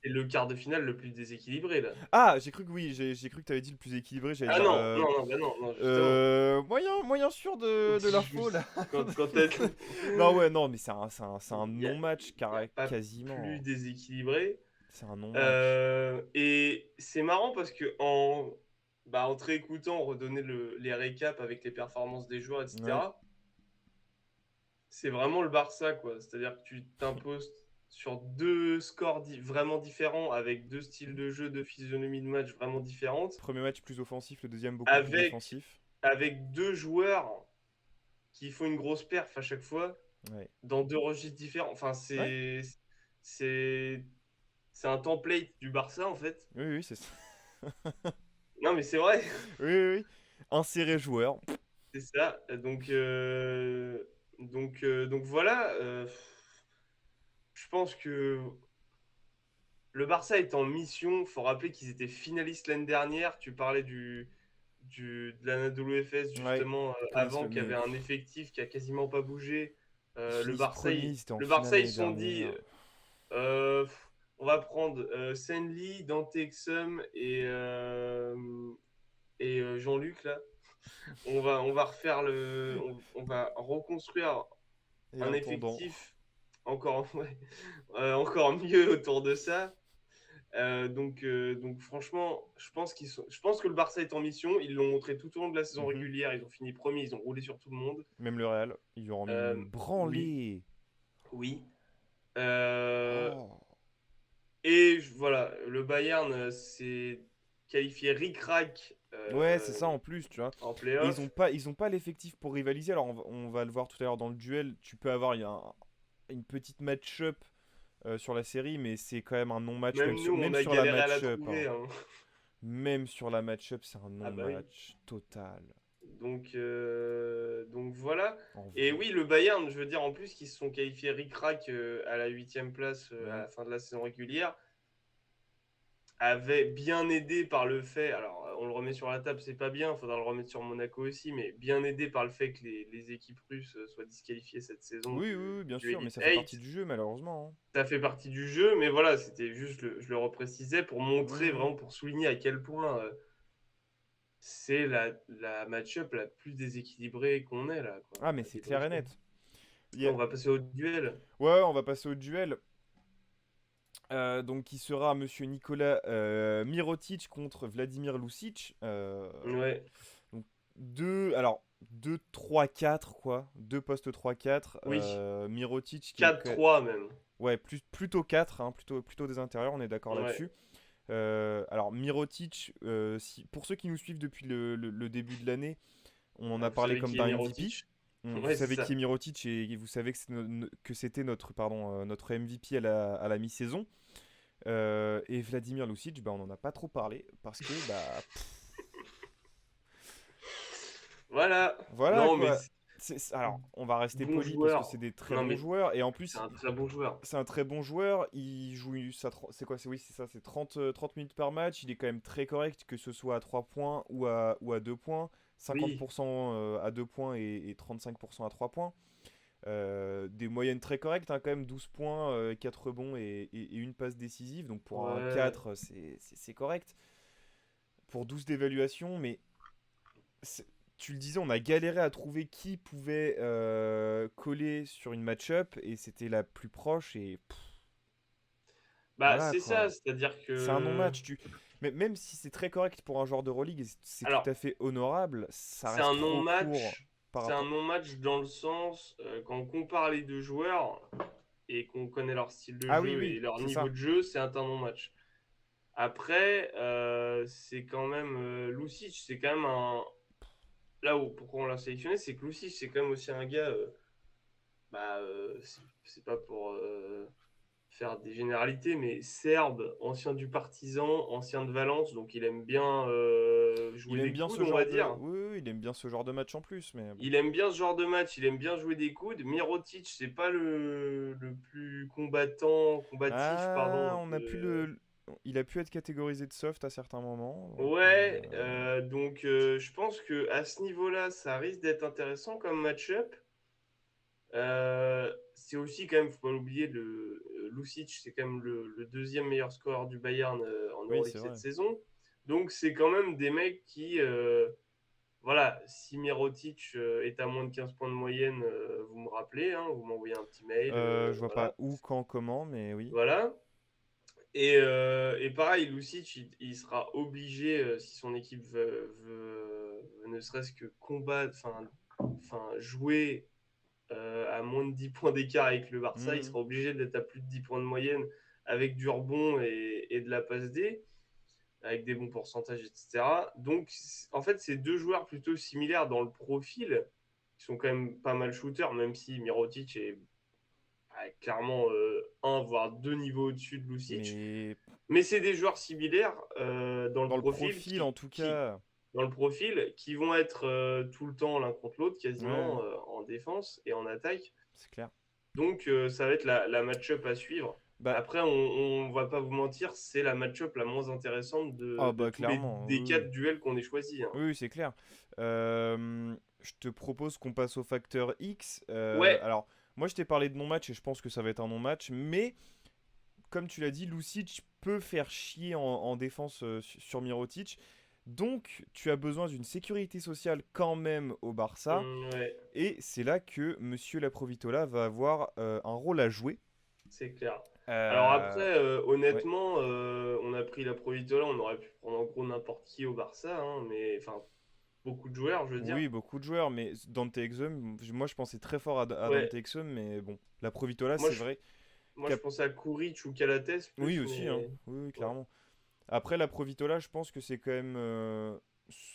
C'est le quart de finale le plus déséquilibré là. Ah, j'ai cru que oui, j'ai cru que tu avais dit le plus équilibré, j'allais Ah dire non, non, non, bah non, non, justement. moyen sûr de l'info là. Quand t'as Non, ouais, non, mais c'est un il n'y a, non-match il y a pas plus quasiment. déséquilibré. C'est un non-match. Et c'est marrant parce que en te réécoutant, on redonnait les récaps avec les performances des joueurs, Ouais. etc. C'est vraiment le Barça, quoi. C'est-à-dire que tu t'imposes sur deux scores vraiment différents, avec deux styles de jeu, deux physionomies de match vraiment différentes, Premier match plus offensif, le deuxième beaucoup plus avec, défensif. avec deux joueurs qui font une grosse perf à chaque fois, Ouais. dans deux registres différents. Enfin, Ouais. c'est, c'est un template du Barça, en fait. Oui, oui, c'est ça. Non, mais c'est vrai. Oui, oui, oui. Insérer joueur. C'est ça. Donc voilà. Je pense que le Barça est en mission. Faut rappeler qu'ils étaient finalistes l'année dernière. Tu parlais de l'Anadolu Efes Ouais, justement connaissent avant, le qui avait mais un effectif qui a quasiment pas bougé. ils Le finissent Barça, premiers, ils étaient en le finale Barça, ils l'année se sont dit, dernière. euh, on va prendre Senli, Dante Exum et Jean-Luc là. On va refaire on va reconstruire Et un intendant. effectif encore, ouais, encore mieux autour de ça. Donc franchement, je pense que le Barça est en mission. Ils l'ont montré tout au long de la saison Mhm. régulière. Ils ont fini premier, ils ont roulé sur tout le monde. Même le Real, ils lui auront mis Euh, une oui, branlée. oui. Euh, Oh. et voilà, le Bayern s'est qualifié ric-rac Ouais, c'est ça en plus, tu vois. en Et playoff. ils ont pas l'effectif pour rivaliser. Alors on va le voir tout à l'heure dans le duel. Tu peux avoir une petite match-up sur la série, mais c'est quand même un non-match, Même nous, on même a sur la galéré à la match-up, hein. trouver, hein. Même sur la match-up, c'est un Ah bah oui. non-match total. Donc voilà. En Et vrai. oui, le Bayern, je veux dire, en plus, qu'ils se sont qualifiés ric-rac à la huitième place à Mm. la fin de la saison régulière, avait bien aidé par le fait, alors on le remet sur la table, c'est pas bien, il faudra le remettre sur Monaco aussi, mais bien aidé par le fait que les équipes russes soient disqualifiées cette saison Oui, oui, oui, bien du sûr, mais Elite ça fait partie 8. du jeu, malheureusement, hein. Ça fait partie du jeu, mais voilà, c'était juste, je le reprécisais pour montrer, Mm. vraiment pour souligner à quel point c'est la match-up la plus déséquilibrée qu'on ait là, quoi, Ah, mais à c'est clair et débriefer. net. Il y a- On va passer au duel. Ouais, on va passer au duel. Donc, qui sera Monsieur Nicolas Mirotic contre Vladimir Lucic. Ouais, Donc, alors, 2-3-4 quoi. Deux postes 3-4. oui, Mirotic qui est. 4-3 même. Ouais, plutôt 4, hein, plutôt des intérieurs, on est d'accord Ouais, là-dessus. Alors, Mirotic, pour ceux qui nous suivent depuis le début de l'année, on en a vous parlé savez comme qui est d'un MVP. Mirotic? Vous Ouais, c'est savez qui ça. est Mirotic et vous savez que c'était notre, notre MVP à la mi-saison. Et Vladimir Lucic, bah, on n'en a pas trop parlé parce que, bah, Voilà. voilà Non, mais quoi. Alors, on va rester bon poli parce que joueur. c'est des très Non, bons mais joueurs et en c'est plus, un très bon joueur. c'est un très bon joueur. Il joue c'est quoi? Oui, c'est ça, c'est 30 minutes par match. Il est quand même très correct, que ce soit à 3 points ou à 2 points. Oui, 50% à 2 points et 35% à 3 points. Des moyennes très correctes, hein, quand même 12 points, 4 rebonds et une passe décisive. Donc pour un ouais. 4, c'est correct. Pour 12 d'évaluation, mais c'est- tu le disais, on a galéré à trouver qui pouvait coller sur une match-up et c'était la plus proche et Bah, voilà c'est ça, quoi. c'est-à-dire C'est un que. non-match. Mais même si c'est très correct pour un joueur d'Euroleague et c'est tout à Alors, fait honorable, ça c'est reste un trop court non-match. par C'est un rapport. non-match dans le sens, quand on compare les deux joueurs et qu'on connaît leur style de Ah oui, jeu et oui, leur c'est niveau ça. de jeu, c'est un non-match. Après, c'est quand même. Lucic, c'est quand même un. Là où, pourquoi on l'a sélectionné, c'est que Lucic, c'est quand même aussi un gars. C'est pas pour faire des généralités, mais serbe, ancien du Partizan, ancien de Valence, donc il aime bien Il jouer aime des bien coudes, ce on va genre de. dire. Oui, oui, il aime bien ce genre de match en plus, mais bon. Il aime bien ce genre de match, il aime bien jouer des coudes. Mirotic, c'est pas le plus combatif, Ah, pardon. on a pu le. Il a pu être catégorisé de soft à certains moments. Donc, Ouais, donc je pense que à ce niveau-là, ça risque d'être intéressant comme match-up. C'est aussi quand même, faut pas l'oublier, Lucic, c'est quand même le deuxième meilleur scoreur du Bayern en oui, Euroleague c'est cette vrai. saison. Donc c'est quand même des mecs qui, voilà, si Mirotic est à moins de 15 points de moyenne, vous me rappelez, hein, vous m'envoyez un petit mail, Je vois pas voilà. où, quand, comment, mais oui. Voilà. Et pareil, Lucic, il sera obligé, si son équipe veut ne serait-ce que combattre, enfin jouer à moins de 10 points d'écart avec le Barça, il Hmm. sera obligé d'être à plus de 10 points de moyenne avec du rebond et de la passe D, avec des bons pourcentages, etc. Donc, en fait, c'est deux joueurs plutôt similaires dans le profil, qui sont quand même pas mal shooters, même si Mirotic est clairement un, voire deux niveaux au-dessus de Lucic. Mais Mais c'est des joueurs similaires dans le dans le profil profil, en tout qui cas. dans le profil qui vont être tout le temps l'un contre l'autre, Ouais, ouais, quasiment en défense et en attaque. c'est clair. Donc, ça va être la match-up à suivre. Bah, Après, on va pas vous mentir, c'est la match-up la moins intéressante ah de bah tous les clairement, des oui, oui. quatre duels qu'on ait choisis, hein. Oui, oui, c'est clair. Je te propose qu'on passe au facteur X. Ouais, Alors, moi, je t'ai parlé de non-match et je pense que ça va être un non-match, mais comme tu l'as dit, Lucic peut faire chier en défense sur Mirotic. Donc, tu as besoin d'une sécurité sociale quand même au Barça. ouais, Et c'est là que Monsieur Laprovitola va avoir un rôle à jouer. c'est clair. Alors Euh, après, ouais. honnêtement, on a pris la Provitola, on aurait pu prendre en gros n'importe qui au Barça, hein, mais enfin, beaucoup de joueurs, je veux dire. Oui, beaucoup de joueurs, mais Dante Exum, moi je pensais très fort à Ouais, Dante Exum, mais bon, la Provitola, moi c'est je, vrai. moi je pensais à Kuric ou Calates Oui, plus, aussi, hein. mais Oui, oui, ouais. clairement. Après, la Provitola, je pense que c'est quand même.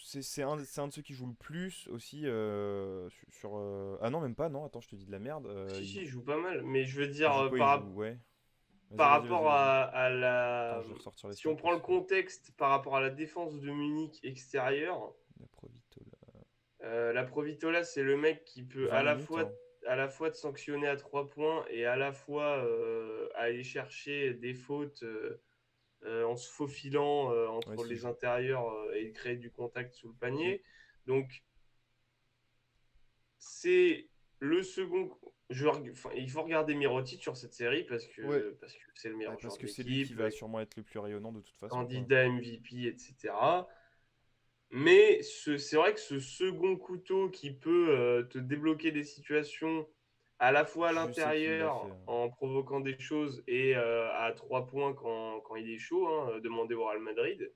C'est un de ceux qui joue le plus aussi Ah non, même pas, non, attends, je te dis de la merde. Si, il joue pas mal, mais je veux Il dire, joue quoi? Il joue, ouais. Vas-y, par vas-y, vas-y, rapport vas-y. à Attends, la... je vais ressortir les Si stats on prend parce le que. contexte par rapport à la défense de Munich extérieure, La Provitola. la Provitola, c'est le mec qui peut 20 minutes, hein. à la fois te sanctionner à 3 points et à la fois aller chercher des fautes en se faufilant Ouais, entre s'il les joue. intérieurs et créer du contact sous le Mm. panier. Donc, c'est le second. Enfin, il faut regarder Mirotic sur cette série Ouais. parce que c'est le meilleur Parce joueur de que c'est lui qui l'équipe, va sûrement être le plus rayonnant de toute façon, quoi. candidat MVP, etc. Mais c'est vrai que ce second couteau qui peut te débloquer des situations à la fois à Je sais qu'il l'a fait, l'intérieur hein. en provoquant des choses et à 3 points quand il est chaud, hein, demandez au Real Madrid.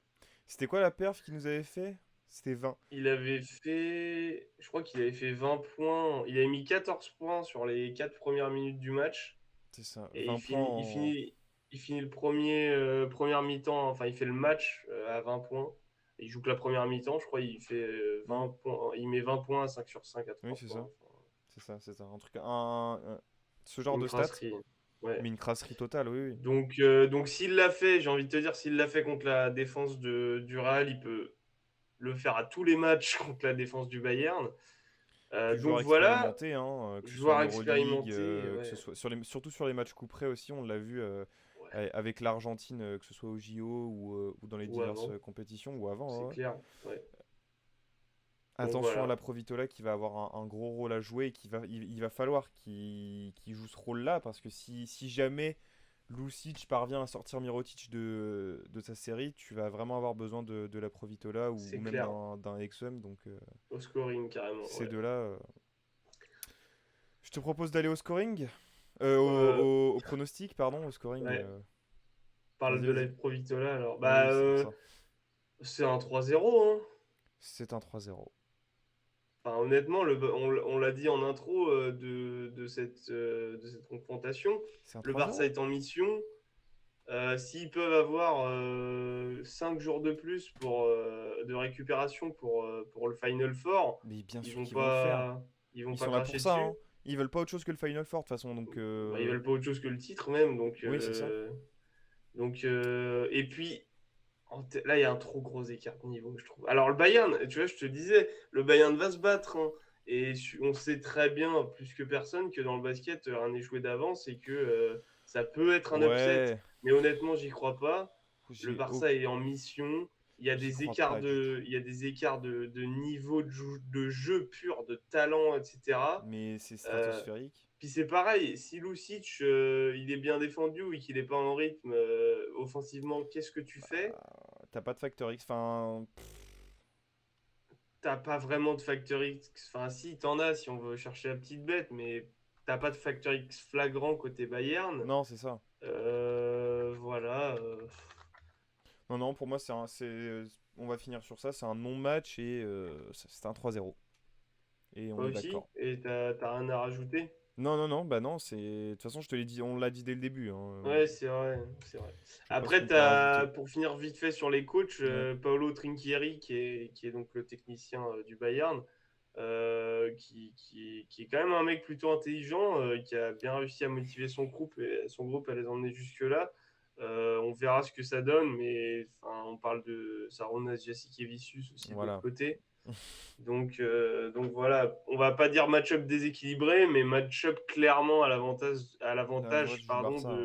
C'était quoi la perf qu'il nous avait fait? C'était 20. Je crois qu'il avait fait 20 points, il avait mis 14 points sur les 4 premières minutes du match C'est ça, et 20 points en. il finit le première mi-temps, enfin il fait le match à 20 points. Il joue que la première mi-temps, je crois, il fait Hmm. 20 points, il met 20 points à 5 sur 5 à Oui, 3 c'est points. ça. Enfin, C'est ça, c'est ça. Un truc. Ce genre une de stats, crasserie. Ouais. mais une crasserie totale, oui, oui. Donc s'il l'a fait, j'ai envie de te dire, s'il l'a fait contre la défense du Real, il peut le faire à tous les matchs contre la défense du Bayern. Puis Donc joueur voilà, expérimenté, hein, que ce soit en joueur Euroleague, expérimenté, que ce ouais. soit surtout sur les matchs couperets aussi, on l'a vu Ouais. avec l'Argentine, que ce soit au JO ou dans les Ou diverses avant, compétitions ou avant, c'est ouais. clair. Ouais. Donc Attention à la voilà, Provitola qui va avoir un gros rôle à jouer et il va falloir qu'il joue ce rôle-là parce que si jamais Lucic parvient à sortir Mirotic de sa série, tu vas vraiment avoir besoin de la Provitola ou c'est même clair. d'un Exum. Donc Au scoring, carrément, ces ouais. deux-là, je te propose d'aller au scoring. Euh, Au pronostic, pardon, au scoring. ouais. Parle Vas-y, de la vas-y. Provitola alors. Oui, Bah, oui, c'est pour ça. c'est un 3-0, hein. C'est un 3-0. Enfin, honnêtement, on l'a dit en intro de cette confrontation. C'est un Le 3-0? Barça est en mission. S'ils peuvent avoir 5 jours de plus de récupération pour le Final Four, Mais bien ils sûr vont qu'ils vont le faire. pas, ils vont Ils pas sont là pour cracher ça, dessus. hein. Ils veulent pas autre chose que le Final Four de toute façon. Donc, Bah, ils veulent pas autre chose que le titre même. oui, c'est ça. Et puis, là, il y a un trop gros écart de niveau, je trouve. Alors, le Bayern, tu vois, je te disais, le Bayern va se battre, hein. Et on sait très bien, plus que personne, que dans le basket, rien n'est joué d'avance et que ça peut être un upset. Ouais, Mais honnêtement, j'y crois pas. Le j'ai Barça est en mission. j'y crois pas du tout. Il y a des écarts de niveau de jeu pur, de talent, etc. Mais c'est Euh, stratosphérique. Puis c'est pareil, si Lucic, il est bien défendu et qu'il n'est pas en rythme offensivement, qu'est-ce que tu fais? T'as pas de Factor X. Enfin, T'as pas vraiment de facteur X. Enfin, si, t'en as si on veut chercher la petite bête, mais t'as pas de facteur X flagrant côté Bayern. non, c'est ça. Voilà. Non, non, pour moi, on va finir sur ça. C'est un non-match et c'est un 3-0. Et on Toi est aussi? d'accord. Et t'as rien à rajouter? Non, non, non, bah non, c'est. De toute façon, je te l'ai dit, on l'a dit dès le début, hein. Ouais, c'est vrai, c'est vrai. Je sais pas ce Après, qu'on peut rajouter. pour finir vite fait sur les coachs, Ouais. Paolo Trinchieri, qui est donc le technicien du Bayern, qui est quand même un mec plutôt intelligent, qui a bien réussi à motiver son groupe à les emmener jusque-là. On verra ce que ça donne, mais enfin, on parle de Sarunas Jasikevičius aussi de l'autre Voilà. côté. Donc voilà, on va pas dire match-up déséquilibré, mais match-up clairement à La voix l'avantage du pardon, Barça, hein,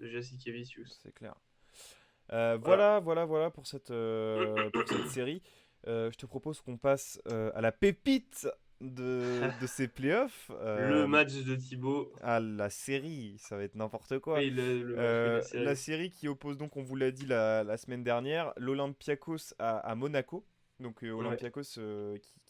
de Jasikevičius. c'est clair. Voilà. Voilà pour cette série. Je te propose qu'on passe à la pépite de ces playoffs, Le match de Thibaut. à la série. Ça va être n'importe quoi. Oui, le match, oui, la La série. série qui oppose donc, on vous l'a dit la semaine dernière, l'Olympiakos à Monaco. Donc Ouais. Olympiakos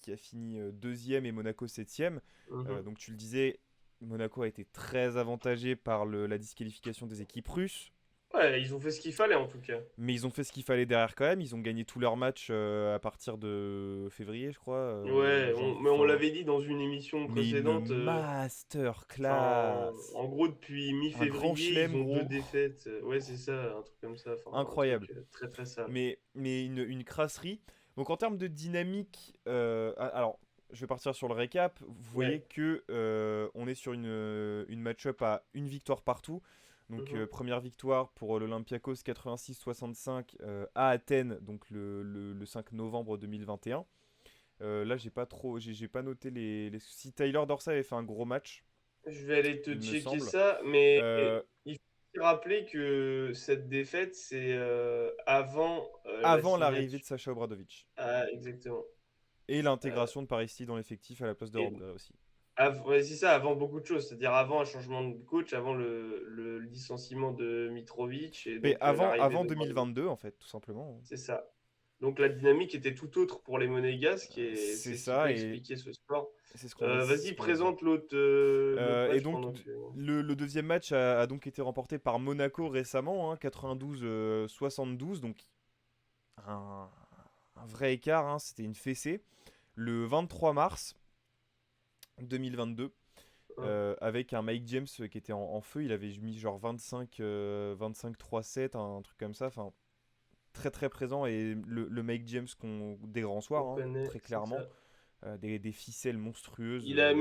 qui a fini deuxième et Monaco septième. Mhm. Donc tu le disais, Monaco a été très avantagé par la disqualification des équipes russes. Ouais, ils ont fait ce qu'il fallait en tout cas. Mais ils ont fait ce qu'il fallait derrière quand même. Ils ont gagné tous leurs matchs à partir de février, je crois. Ouais, mais on Enfin, l'avait dit dans une émission mais une précédente. masterclass. En gros, depuis Un grand mi-février, ils chelem, ont deux gros. défaites. Ouais, c'est ça, un truc comme ça. Enfin, un Incroyable. truc très très sale. Mais une crasserie. Donc en termes de dynamique, alors je vais partir sur le récap. Vous voyez Ouais. que on est sur une match-up à une victoire partout. Donc Mhm. première victoire pour l'Olympiakos 86-65 à Athènes, donc le 5 novembre 2021. Là j'ai pas noté si Tyler Dorsey avait fait un gros match, Je vais aller te il me checker semble. ça, mais Euh, il faut rappeler que cette défaite, c'est avant la Avant l'arrivée signature. de Sacha Obradovic Ah, exactement. et Euh, l'intégration de Paris dans l'effectif à la place de et Rodri aussi. ouais, c'est ça, avant beaucoup de choses, c'est-à-dire avant un changement de coach, avant le licenciement de Mitrovic et Mais donc l'arrivée avant de Obradovic. 2022, en fait, tout simplement. C'est ça. Donc la dynamique était tout autre pour les Monégasques et C'est c'est ce qui peut ça, et expliquer ce sport. c'est Vas-y, ce qu'on va dire. présente l'autre Et match donc, pendant que. le deuxième match a donc été remporté par Monaco récemment, hein, 92-72, donc un, un vrai écart, hein, c'était une fessée. Le 23 mars 2022, Hein. avec un Mike James qui était en feu, il avait mis genre 25-3-7, un truc comme ça, enfin très très présent, et le Mike James des grands soirs, On hein, connaît, très c'est clairement. ça. Des ficelles monstrueuses Il dans avait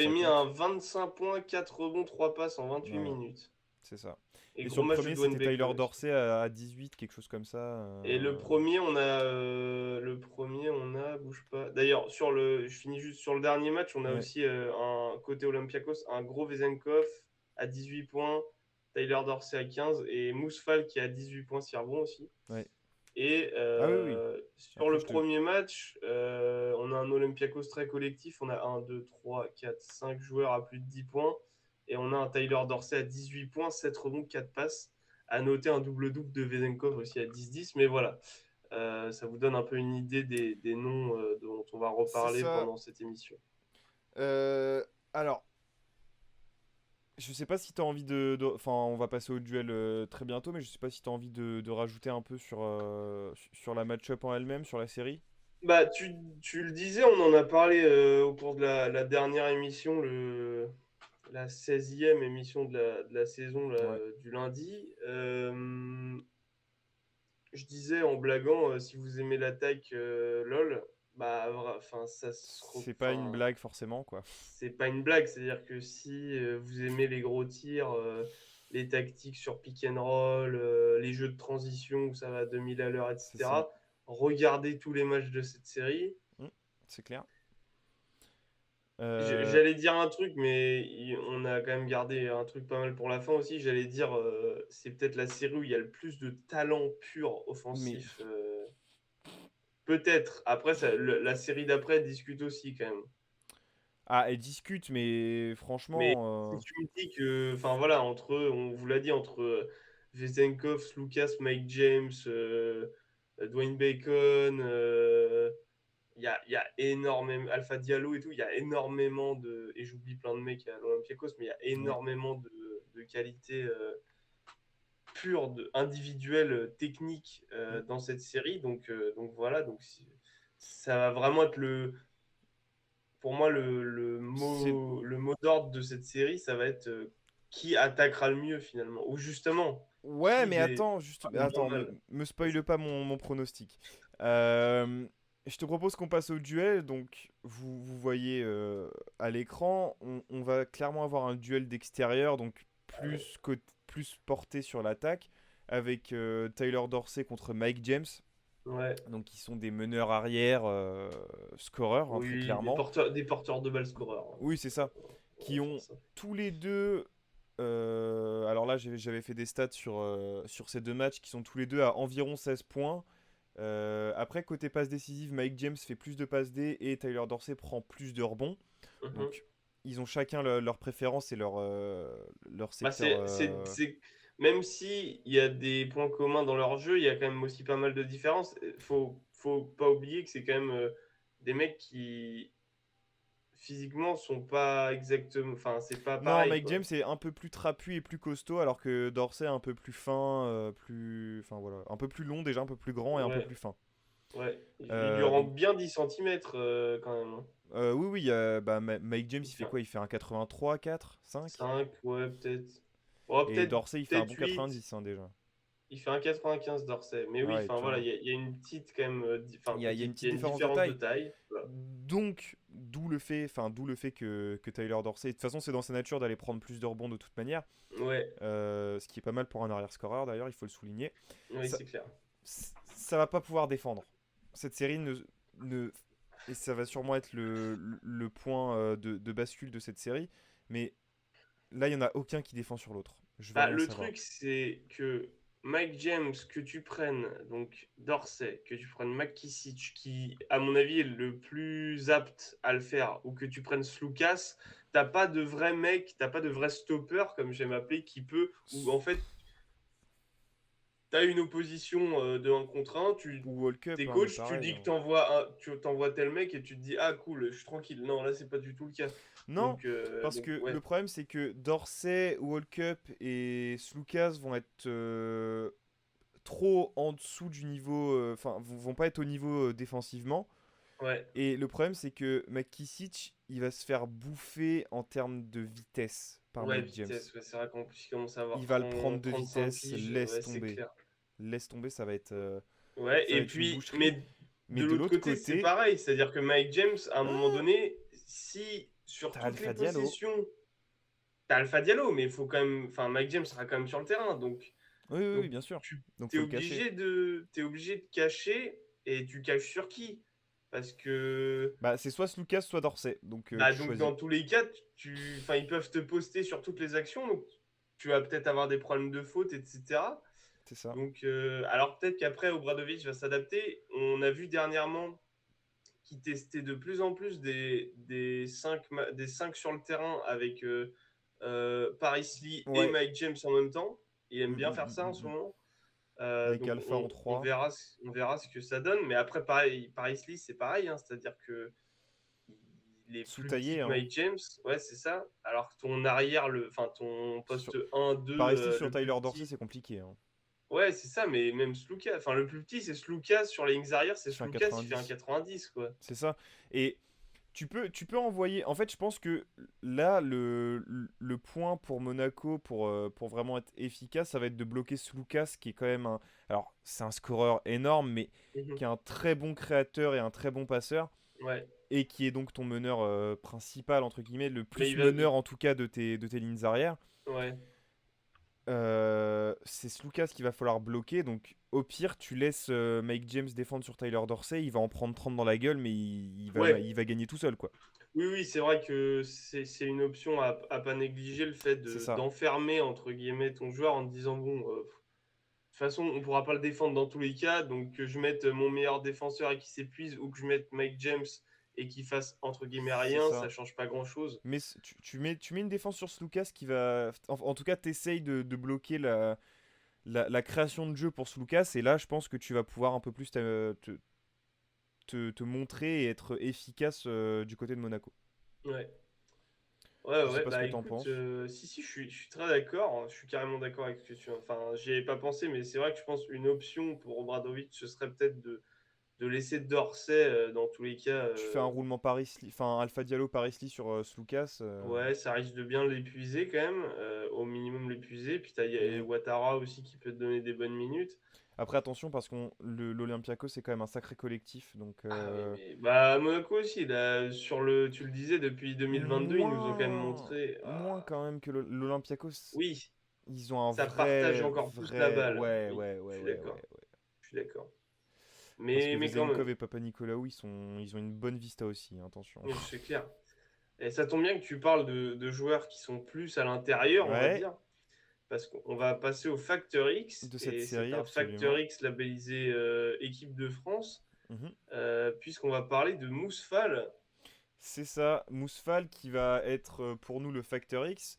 sa mis un tête. 25 points, 4 rebonds, 3 passes en 28 Voilà, minutes. c'est ça. Et Et gros sur le match de premier, Dwayne c'était Tyler Bacon aussi. Dorsey à 18, quelque chose comme ça. Et le premier, on a, bouge pas. D'ailleurs, je finis juste sur le dernier match, on a Ouais, aussi un côté Olympiakos, un gros Vezenkov à 18 points, Tyler Dorsey à 15 et Mousfal qui a 18 points, 6 rebonds aussi. ouais. Et Ah oui, oui. sur Après, le premier match, on a un Olympiakos très collectif. On a 1, 2, 3, 4, 5 joueurs à plus de 10 points. Et on a un Tyler Dorsey à 18 points, 7 rebonds, 4 passes. À noter un double-double de Vezenkov aussi à 10-10. Mais voilà, ça vous donne un peu une idée des noms dont on va c'est reparler ça. pendant cette émission. Alors, je sais pas si tu as envie Enfin, on va passer au duel très bientôt, mais je sais pas si tu as envie de rajouter un peu sur la match-up en elle-même, sur la série. Bah, tu le disais, on en a parlé au cours de la dernière émission, la 16e émission de la saison là, Ouais. du lundi. Je disais en blaguant, si vous aimez l'attaque LOL, bah, enfin, C'est pas une blague forcément, quoi. c'est pas une blague. C'est-à-dire que si vous aimez les gros tirs, les tactiques sur pick and roll, les jeux de transition où ça va à 2000 à l'heure, C'est ça. etc., regardez tous les matchs de cette série. Mm, c'est clair. Euh, J'allais dire un truc, mais on a quand même gardé un truc pas mal pour la fin aussi. J'allais dire, c'est peut-être la série où il y a le plus de talent pur mais offensif. Peut-être. Après, la série d'après discute aussi quand même. elle discute, mais Mais franchement, si tu me dis que, enfin voilà, on vous l'a dit, entre Vezenkov, Lucas, Mike James, Dwayne Bacon, il y a énormément, Alpha Diallo et tout, il y a énormément de, et j'oublie plein de mecs à l'Olympiakos, mais il y a ouais. énormément de qualités pures, individuelles, techniques Mm. dans cette série. Donc voilà, ça va vraiment être pour moi, C'est le mot d'ordre de cette série, ça va être qui attaquera le mieux finalement. Ou justement, Ouais, qui mais fera le moins attends, mal. me C'est spoile ça. pas mon pronostic. Euh, je te propose qu'on passe au duel. Donc, vous voyez à l'écran, on va clairement avoir un duel d'extérieur, donc Ah ouais. plus porté sur l'attaque. avec Tyler Dorsey contre Mike James. Ouais. Donc, ils sont des meneurs arrière, scoreurs, hein, très Oui, clairement. des porteurs de balles scoreurs, hein. Oui, c'est ça. On va Qui faire ont ça. tous les deux. Alors là, j'avais fait des stats sur ces deux matchs qui sont tous les deux à environ 16 points. Après, côté passe décisive, Mike James fait plus de passes D et Tyler Dorsey prend plus de rebonds. Mhm. Donc, ils ont chacun leur préférence et leur Bah, secteur. même si il y a des points communs dans leur jeu, il y a quand même aussi pas mal de différences. Faut pas oublier que c'est quand même des mecs qui physiquement sont pas exactement. Enfin, c'est pas Non, pareil, Mike quoi. James est un peu plus trapu et plus costaud, alors que Dorsey est un peu plus fin, enfin voilà, un peu plus long déjà, un peu plus grand et un peu Ouais, plus fin. ouais. Il lui Donc, rentre bien 10 centimètres quand même, hein. oui, oui, bah, Mike James, Il il fait fait quoi? Il fait un 83, 4, 5? 5, ouais, peut-être. Oh, Et Dorsey, il fait un peut-être bon 8. 90 hein, déjà. Il fait un 95 d'Orsay. Mais oui, Ouais, enfin tu voilà, vois. il y a une petite quand même, Il y a une il y petite a une différence de différence de taille. taille. Voilà. Donc, d'où le fait que Tyler Dorsey, de toute façon, c'est dans sa nature d'aller prendre plus de rebonds de toute manière. Ouais, Ce qui est pas mal pour un arrière-scoreur d'ailleurs, il faut le souligner. oui, Ça, c'est clair. ça va pas pouvoir défendre. Cette série ne et ça va sûrement être le point de bascule de cette série. Mais là, il y en a aucun qui défend sur l'autre. Je veux Bah, rien le savoir. truc, c'est que Mike James, que tu prennes, donc Dorsey, que tu prennes McKissick, qui, à mon avis, est le plus apte à le faire, ou que tu prennes Sloukas, t'as pas de vrai mec, t'as pas de vrai stopper, comme j'aime appeler, qui peut, ou en fait, t'as une opposition de 1 contre 1, Ou World Cup, t'es hein, mais coach, tu pareil, dis que hein. tu t'envoies tel mec et tu te dis, ah cool, je suis tranquille. Non, là, c'est pas du tout le cas. Non, parce Donc que le ouais, problème c'est que Dorsey, World Cup et Slucas vont être trop en dessous du niveau, enfin vont pas être au niveau défensivement. ouais, Et le problème c'est que McKissick, il va se faire bouffer en termes de vitesse par ouais, Mike James. vitesse, ouais, c'est vrai qu'en plus, il commence à avoir Il va le prendre de 35 vitesse, piges, laisse ouais, c'est tomber. clair. Laisse tomber, Ouais, ça va et être une puis, boucherie. mais Mais de de l'autre l'autre côté, c'est côté, pareil, c'est-à-dire que Mike James, à un moment ah, donné, si sur t'as toutes les Alpha Diallo. possessions, t'as Alpha Diallo, mais il faut quand même, enfin, Mike James sera quand même sur le terrain, Oui, oui, oui, donc bien sûr. tu Donc faut le cacher. t'es obligé de cacher et tu caches sur qui? Parce que Bah c'est soit Slucas, soit Dorsey. Donc bah tu donc choisis. dans tous les cas, enfin ils peuvent te poster sur toutes les actions, donc tu vas peut-être avoir des problèmes de faute, etc. C'est ça. Donc alors peut-être qu'après Obradovic va s'adapter. On a vu dernièrement qu'il testait de plus en plus des 5 sur le terrain avec Paris Lee et Ouais. Mike James en même temps. Il aime Mm, bien mm, faire mm, ça en mm, ce mm. moment. Avec Donc Alpha en 3. on verra ce que ça donne. Mais après, pareil, Paris Lee, c'est pareil, hein, c'est-à-dire que il est plus petit Sous-taillé, que hein. Mike James. Ouais, c'est ça. Alors que ton arrière, enfin ton Sur... poste 1-2, Paris sur le plus Tyler Dorsey, petit. c'est compliqué, hein. Ouais, c'est ça, mais même Sluka. Enfin, le plus petit, c'est Sluka. Sur les lignes arrière, c'est Il fait un Sluka, il fait un 90. 90, quoi. C'est ça. Et tu peux envoyer. En fait, je pense que là, le point pour Monaco, pour vraiment être efficace, ça va être de bloquer Sloukas, qui est quand même un. Alors, c'est un scoreur énorme, mais Mhm. qui est un très bon créateur et un très bon passeur. Ouais. Et qui est donc ton meneur principal, entre guillemets, le Mais plus meneur en tout cas de tes lignes arrière. ouais. C'est Slucas qu'il va falloir bloquer. Donc, au pire, tu laisses Mike James défendre sur Tyler Dorsey. Il va en prendre 30 dans la gueule, mais Ouais. il va gagner tout seul, quoi. Oui, oui, c'est vrai que c'est une option à pas négliger, le fait C'est ça. d'enfermer, entre guillemets, ton joueur en te disant, bon, de toute façon, on pourra pas le défendre dans tous les cas, donc que je mette mon meilleur défenseur et qu'il s'épuise, ou que je mette Mike James et qu'il fasse, entre guillemets, C'est rien, ça ça. change pas grand-chose. Mais tu mets une défense sur Slucas qui va. En tout cas, t'essayes de bloquer la création de jeu pour Slucas. Et là, je pense que tu vas pouvoir un peu plus te montrer et être efficace du côté de Monaco. Ouais. Ouais, Je sais ouais, pas ce bah que t'en écoute, penses. si, je suis très d'accord, hein, je suis carrément d'accord avec ce que tu. Enfin, j'y avais pas pensé, mais c'est vrai que je pense une option pour Obradovic, ce serait peut-être de laisser Dorsey dans tous les cas. Tu fais un roulement enfin Alpha Diallo Paris-Lee sur Slucas. Ouais, ça risque de bien l'épuiser quand même, au minimum l'épuiser. Puis t'as Ouais. Ouattara aussi qui peut te donner des bonnes minutes. Après, attention, parce que l'Olympiakos, c'est quand même un sacré collectif. Donc, Ah oui, mais bah Monaco aussi, là, tu le disais, depuis 2022, ils nous ont quand même moins, montré. moins quand même que l'Olympiakos. Oui, Ils ont un Ça partage vrai, encore plus la vrai... balle. Ouais, Oui, ouais, je ouais, suis ouais, ouais, d'accord. ouais. Je suis d'accord. Parce que Mais quand même, Vezenkov et Papanikolaou, ils ont une bonne vista aussi, hein, attention. oui, c'est clair. Et ça tombe bien que tu parles de joueurs qui sont plus à l'intérieur, on va Ouais, dire, parce qu'on va passer au Factor X, de cette et c'est série, un Factor absolument. X labellisé équipe de France, Mhm. puisqu'on va parler de Mousfal. C'est ça, Mousfal qui va être pour nous le Facteur X,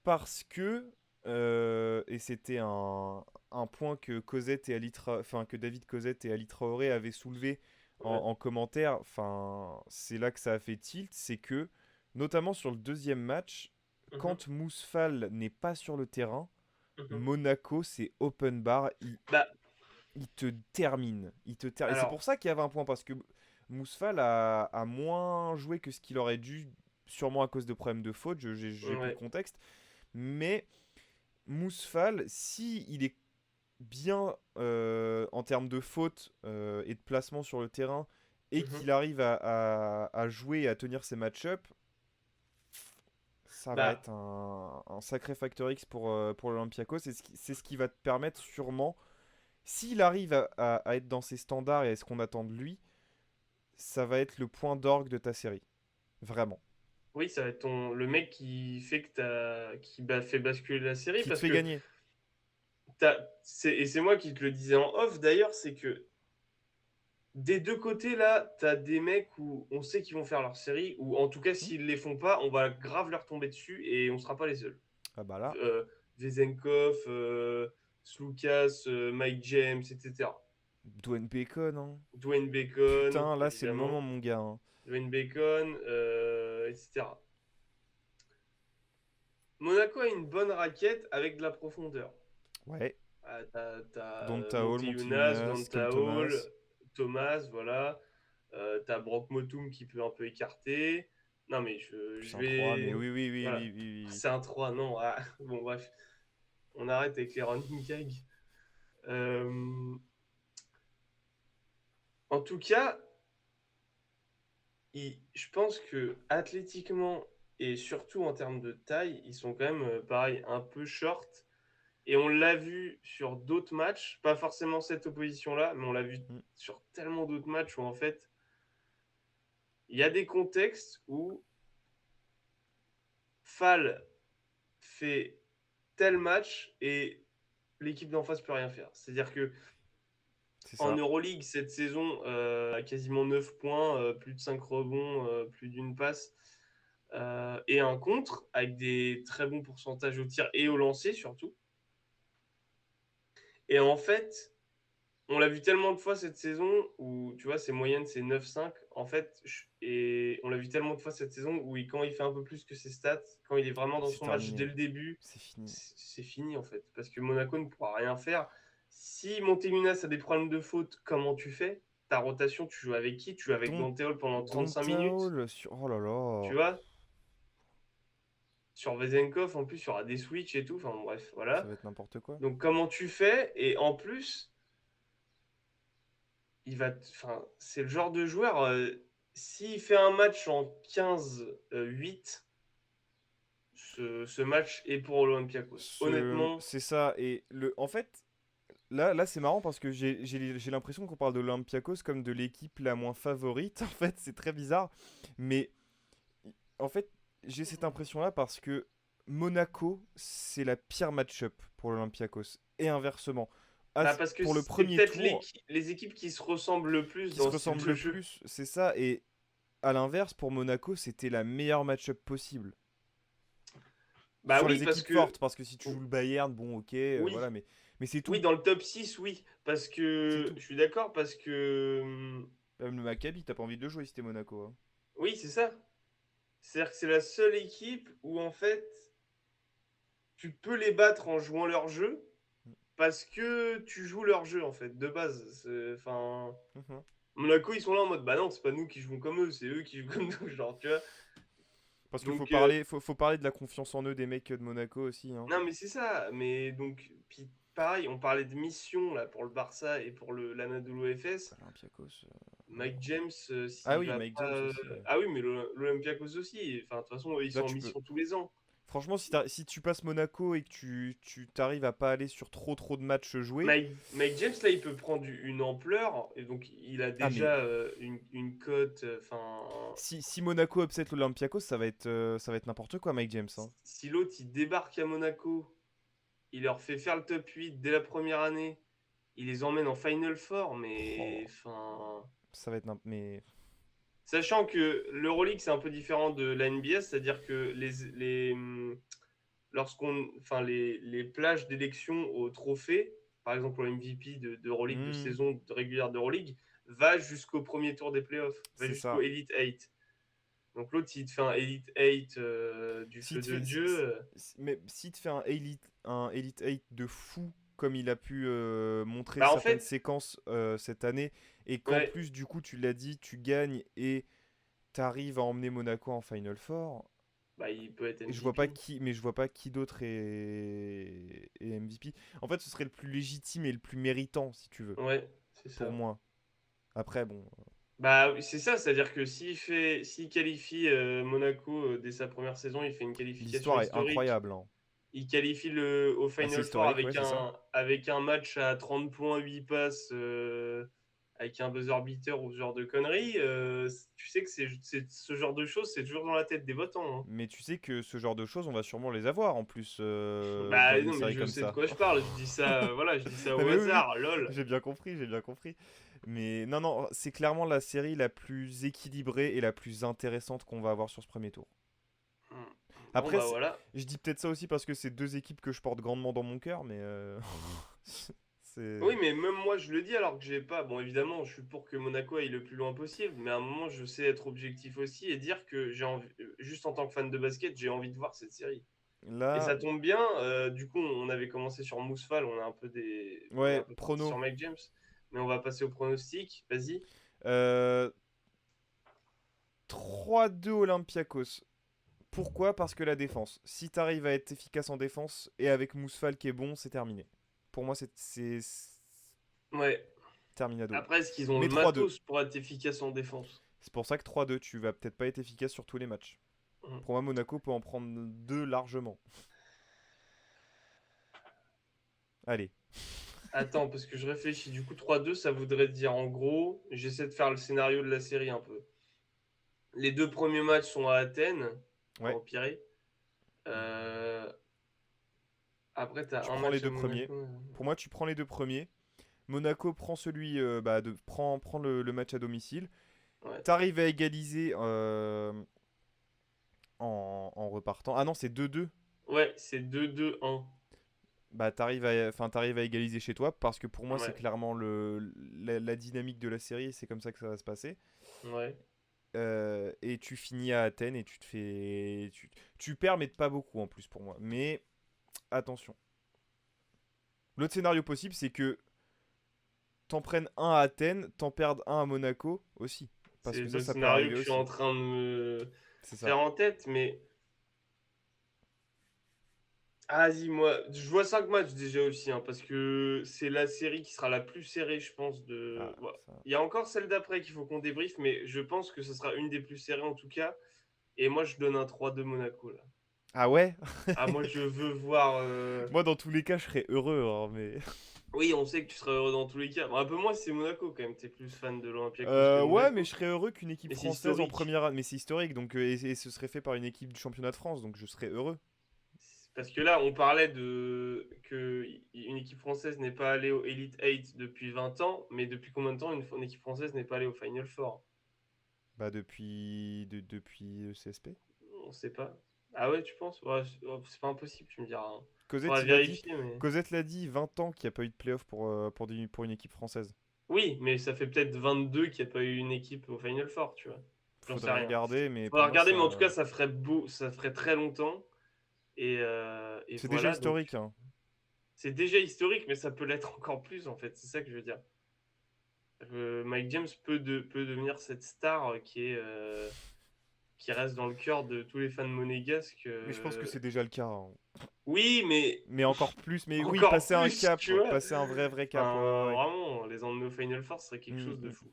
parce que, et c'était un point que Cosette et enfin que David Cosette et Ali Traoré avaient soulevé Ouais. en commentaire, enfin c'est là que ça a fait tilt, c'est que, notamment sur le deuxième match, Mhm, quand Mousfal n'est pas sur le terrain, mhm. Monaco c'est open bar, Bah, il te termine. Et c'est alors, pour ça qu'il y avait un point, parce que Mousfal a moins joué que ce qu'il aurait dû, sûrement à cause de problèmes de faute, j'ai plus le ouais. contexte. Mais Mousfal, si il est bien en termes de faute et de placement sur le terrain, et Mhm. qu'il arrive à jouer et à tenir ses match-up, ça va Bah, être un sacré facteur X pour l'Olympiakos. C'est ce qui va te permettre sûrement, s'il arrive à être dans ses standards et à ce qu'on attend de lui, ça va être le point d'orgue de ta série. Vraiment. oui, ça va être le mec qui fait que fait basculer la série, Qui te parce fait que gagner. et c'est moi qui te le disais en off d'ailleurs, c'est que des deux côtés, là, t'as des mecs où on sait qu'ils vont faire leur série, ou en tout cas, Hmm. s'ils les font pas, on va grave leur tomber dessus et on sera pas les seuls. Ah bah là, Euh, Vezenkov, Sloukas, Mike James, etc. Dwayne Bacon, hein. Dwayne Bacon, Putain, là c'est le moment, évidemment. mon gars, hein. Dwayne Bacon, etc. Monaco a une bonne raquette avec de la profondeur. Ouais. Ah, t'as Donta Hall, Montejunas, Montiunas, Cam Donta Hall, Thomas. Thomas, voilà. T'as Brock Motum qui peut un peu écarter. Non, mais Puis je c'est un 3, mais vais. oui, oui, oui, Voilà. oui, oui, oui. C'est un 3 non. Ah, bon, bref. On arrête avec les running gags. Euh, En tout cas, je pense que athlétiquement et surtout en termes de taille, ils sont quand même, pareil, un peu short. Et on l'a vu sur d'autres matchs, pas forcément cette opposition-là, mais on l'a vu Mm. sur tellement d'autres matchs où en fait, il y a des contextes où Fall fait tel match et l'équipe d'en face peut rien faire. C'est-à-dire que C'est en ça. Euroleague, cette saison, à quasiment 9 points, plus de 5 rebonds, plus d'une passe, et un contre, avec des très bons pourcentages au tir et au lancer surtout. Et en fait, on l'a vu tellement de fois cette saison où, tu vois, ses moyennes, c'est 9-5. En fait, et on l'a vu tellement de fois cette saison où, quand il fait un peu plus que ses stats, quand il est vraiment dans C'est son match dès terminé. le début, C'est fini. c'est fini, en fait. Parce que Monaco ne pourra rien faire. Si Montelunas a des problèmes de faute, comment tu fais? Ta rotation, tu joues avec qui? Tu joues avec Don... Danteol pendant 35 Donta minutes? Hall sur... Oh là Tu là. vois? Sur Vezenkov, en plus, il y aura des switches et tout. Enfin, bref, Ça voilà. va être n'importe quoi. Donc, comment tu fais? Et en plus, enfin, c'est le genre de joueur, s'il fait un match en 15-8, ce match est pour Olympiakos. Honnêtement, C'est ça. Et en fait, là c'est marrant parce que j'ai l'impression qu'on parle de l'Olympiakos comme de l'équipe la moins favorite. En fait, c'est très bizarre. Mais en fait, j'ai cette impression-là parce que Monaco, c'est la pire match-up pour l'Olympiakos. Et inversement. bah parce que Pour le c'est premier peut-être tour, les équipes qui se ressemblent le plus qui se dans ce style ressemble de le jeu. plus, c'est ça. Et à l'inverse, pour Monaco, c'était la meilleure match-up possible. Bah Sur oui, les parce équipes que. fortes, parce que si tu joues le Bayern, bon, ok, Oui, voilà, mais c'est oui, tout. dans le top 6 oui. Parce C'est que. tout. Je suis d'accord, parce que. Même le Maccabi, t'as pas envie de le jouer si t'es Monaco, hein. Oui, c'est ça. C'est-à-dire que c'est la seule équipe où, en fait, tu peux les battre en jouant leur jeu, parce que tu joues leur jeu, en fait, de base. Enfin. Mhm. Monaco, ils sont là en mode, bah non, c'est pas nous qui jouons comme eux, c'est eux qui jouent comme nous, genre, tu vois. Parce qu'il Donc, faut parler de la confiance en eux des mecs de Monaco aussi, hein. non, mais c'est ça. Mais donc, puis pareil, on parlait de mission là pour le Barça et pour l'Anadolu Efes. Olympiakos. Bon. Mike James, Ah s'il oui, va Mike pas. James aussi, ouais. Ah oui, mais l'Olympiakos aussi. Enfin, de toute façon, ils Là, sont en tu peux. mission tous les ans. Franchement, si tu passes Monaco et que tu t'arrives à pas aller sur trop de matchs joués. Mike James, là, il peut prendre une ampleur, et donc il a Ah, mais déjà une cote. Enfin, si Monaco upset l'Olympiakos, ça va être n'importe quoi, Mike James, hein. si l'autre il débarque à Monaco, il leur fait faire le top 8 dès la première année, il les emmène en Final Four, mais Oh, enfin. ça va être mais Sachant que l'Euroleague c'est un peu différent de la NBA, c'est-à-dire que enfin les plages d'élection au trophée, par exemple au MVP d'Euroleague, de hmm, saison régulière d'Euroleague, va jusqu'au premier tour des playoffs, va c'est jusqu'au ça. Elite 8. Donc l'autre, s'il te fait un Elite 8 du Si feu te de fait, Dieu, mais si te fait un Elite 8 de fou, comme il a pu montrer bah en certaines fait, séquences cette année, et qu'en ouais, plus, du coup, tu l'as dit, tu gagnes et t'arrives à emmener Monaco en Final Four, bah il peut être et MVP. je vois pas qui d'autre est MVP. En fait, ce serait le plus légitime et le plus méritant, si tu veux, Ouais, c'est pour ça. moi. Après, bon, Bah oui, c'est ça, c'est-à-dire que s'il qualifie Monaco dès sa première saison, il fait une qualification l'histoire est historique. incroyable, hein. Il qualifie au Bah, c'est Final Four historique, ouais, c'est ça. avec un match à 30 points, 8 passes, avec un buzzer beater ou ce genre de conneries. Tu sais que ce genre de choses, c'est toujours dans la tête des votants, Mais tu sais que ce genre de choses, on va sûrement les avoir en plus hein. dans Bah une non, mais série je comme sais de ça. quoi je parle. Je dis ça, voilà, je dis ça Non au mais oui, oui, hasard, lol. j'ai bien compris, j'ai bien compris. Mais non, non, c'est clairement la série la plus équilibrée et la plus intéressante qu'on va avoir sur ce premier tour. Hmm. Bon, Après, bah voilà. je dis peut-être ça aussi parce que c'est deux équipes que je porte grandement dans mon cœur, mais c'est... Oui, mais même moi, je le dis alors que j'ai pas. Bon, évidemment, je suis pour que Monaco aille le plus loin possible, mais à un moment, je sais être objectif aussi et dire que j'ai envie, juste en tant que fan de basket, j'ai envie de voir cette série. Et Là, ça tombe bien, du coup, on avait commencé sur Mousfal, on est un ouais, peu parti prono. sur Mike James, mais on va passer au pronostic. Vas-y. Euh, 3-2 Olympiakos. Pourquoi? Parce que la défense. Si t'arrives à être efficace en défense et avec Mousfal qui est bon, c'est terminé. Pour moi, c'est Ouais. terminado. Après, est-ce qu'ils ont Mais le 3-2. matos pour être efficace en défense? C'est pour ça que 3-2, tu vas peut-être pas être efficace sur tous les matchs. Hmm. Pour moi, Monaco peut en prendre 2 largement. Allez. Attends, parce que je réfléchis. Du coup, 3-2, ça voudrait dire en gros, j'essaie de faire le scénario de la série un peu. Les deux premiers matchs sont à Athènes, à Ouais, Empirée. Euh, Après, tu as tu un prends les match à deux premiers. Monaco. Pour moi, tu prends les deux premiers. Monaco prend celui prend le match à domicile. Ouais, T'arrives à égaliser en repartant. Ah non, c'est 2-2. ouais, c'est 2-2-1. Bah t'arrives à égaliser chez toi parce que pour moi c'est Ouais, clairement la dynamique de la série et c'est comme ça que ça va se passer. ouais. Et tu finis à Athènes et tu perds mais pas beaucoup en plus pour moi. Mais attention. L'autre scénario possible c'est que t'en prennes un à Athènes, t'en perdes un à Monaco aussi. Parce C'est que le ça peut scénario arriver que je suis aussi. en train de me C'est ça. faire en tête, mais. Ah, vas-y, moi, je vois 5 matchs déjà aussi, hein, parce que c'est la série qui sera la plus serrée, je pense, Ah, de. Voilà. ça. Il y a encore celle d'après qu'il faut qu'on débriefe, mais je pense que ce sera une des plus serrées en tout cas. Et moi, je donne un 3-2 Monaco, là. Ah ouais. Ah, moi, je veux voir. Moi dans tous les cas je serais heureux, hein, mais... Oui, on sait que tu seras heureux dans tous les cas. Bon, un peu moins, c'est Monaco quand même. T'es plus fan de l'Olympiakos que de Ouais, mais Monaco. je serais heureux qu'une équipe Mais c'est française en historique. première année. Mais c'est historique, donc et ce serait fait par une équipe du championnat de France, donc je serais heureux. Parce que là, on parlait de que une équipe française n'est pas allée au Elite 8 depuis 20 ans, mais depuis combien de temps une équipe française n'est pas allée au Final Four? Bah depuis le CSP. On sait pas. Ah ouais, tu penses? Ouais, c'est pas impossible, tu me diras, hein. Cosette, Faudra il a dit, vérifier, mais. Cosette l'a dit, 20 ans qu'il n'y a pas eu de playoff pour une équipe française. Oui, mais ça fait peut-être 22 qu'il n'y a pas eu une équipe au Final Four, tu vois. J'en sais Faudrait rien. regarder, mais pour Faudra moi regarder, mais en tout cas, ça... ça ferait beau, ça ferait très longtemps. Et C'est déjà voilà, donc historique, hein. c'est déjà historique, mais ça peut l'être encore plus, en fait. C'est ça que je veux dire. Mike James peut devenir cette star qui reste dans le cœur de tous les fans monégasques. Mais je pense que c'est déjà le cas, hein. Oui, mais Mais encore plus, mais oui, encore passer un plus, cap, tu vois. passer un vrai cap, ouais, Enfin, ouais, ouais. vraiment, les emmener au Final Four, ce serait quelque Mm, chose de mm. fou.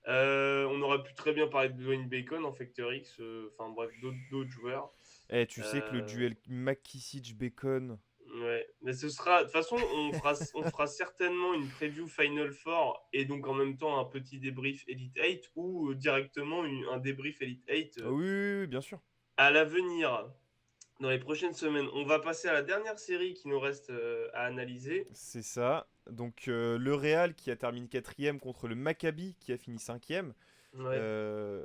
On aurait pu très bien parler de Dwayne Bacon en Factor X, enfin bref, d'autres joueurs. Eh, tu sais que le Euh, duel McKissic-Bacon. ouais, mais ce sera. De toute façon, on fera certainement une preview Final Four et donc en même temps un petit débrief Elite 8 ou directement un débrief Elite 8 Ah oui, oui, oui, bien sûr. à l'avenir, dans les prochaines semaines. On va passer à la dernière série qui nous reste à analyser. C'est ça. Donc le Real qui a terminé quatrième contre le Maccabi qui a fini cinquième. Ouais, Euh,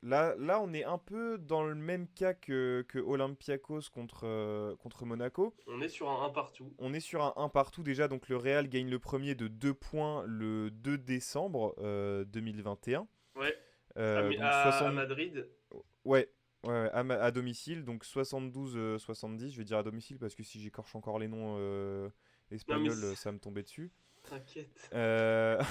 là, on est un peu dans le même cas que Olympiakos contre Monaco. on est sur un partout. On est sur un partout déjà, donc le Real gagne le premier de 2 points le 2 décembre 2021. Ouais, Donc à 60... Madrid. Ouais, ouais, à domicile, donc 72-70, je vais dire à domicile parce que si j'écorche encore les noms Non, mais espagnols, ça va me tomber dessus. t'inquiète. Euh,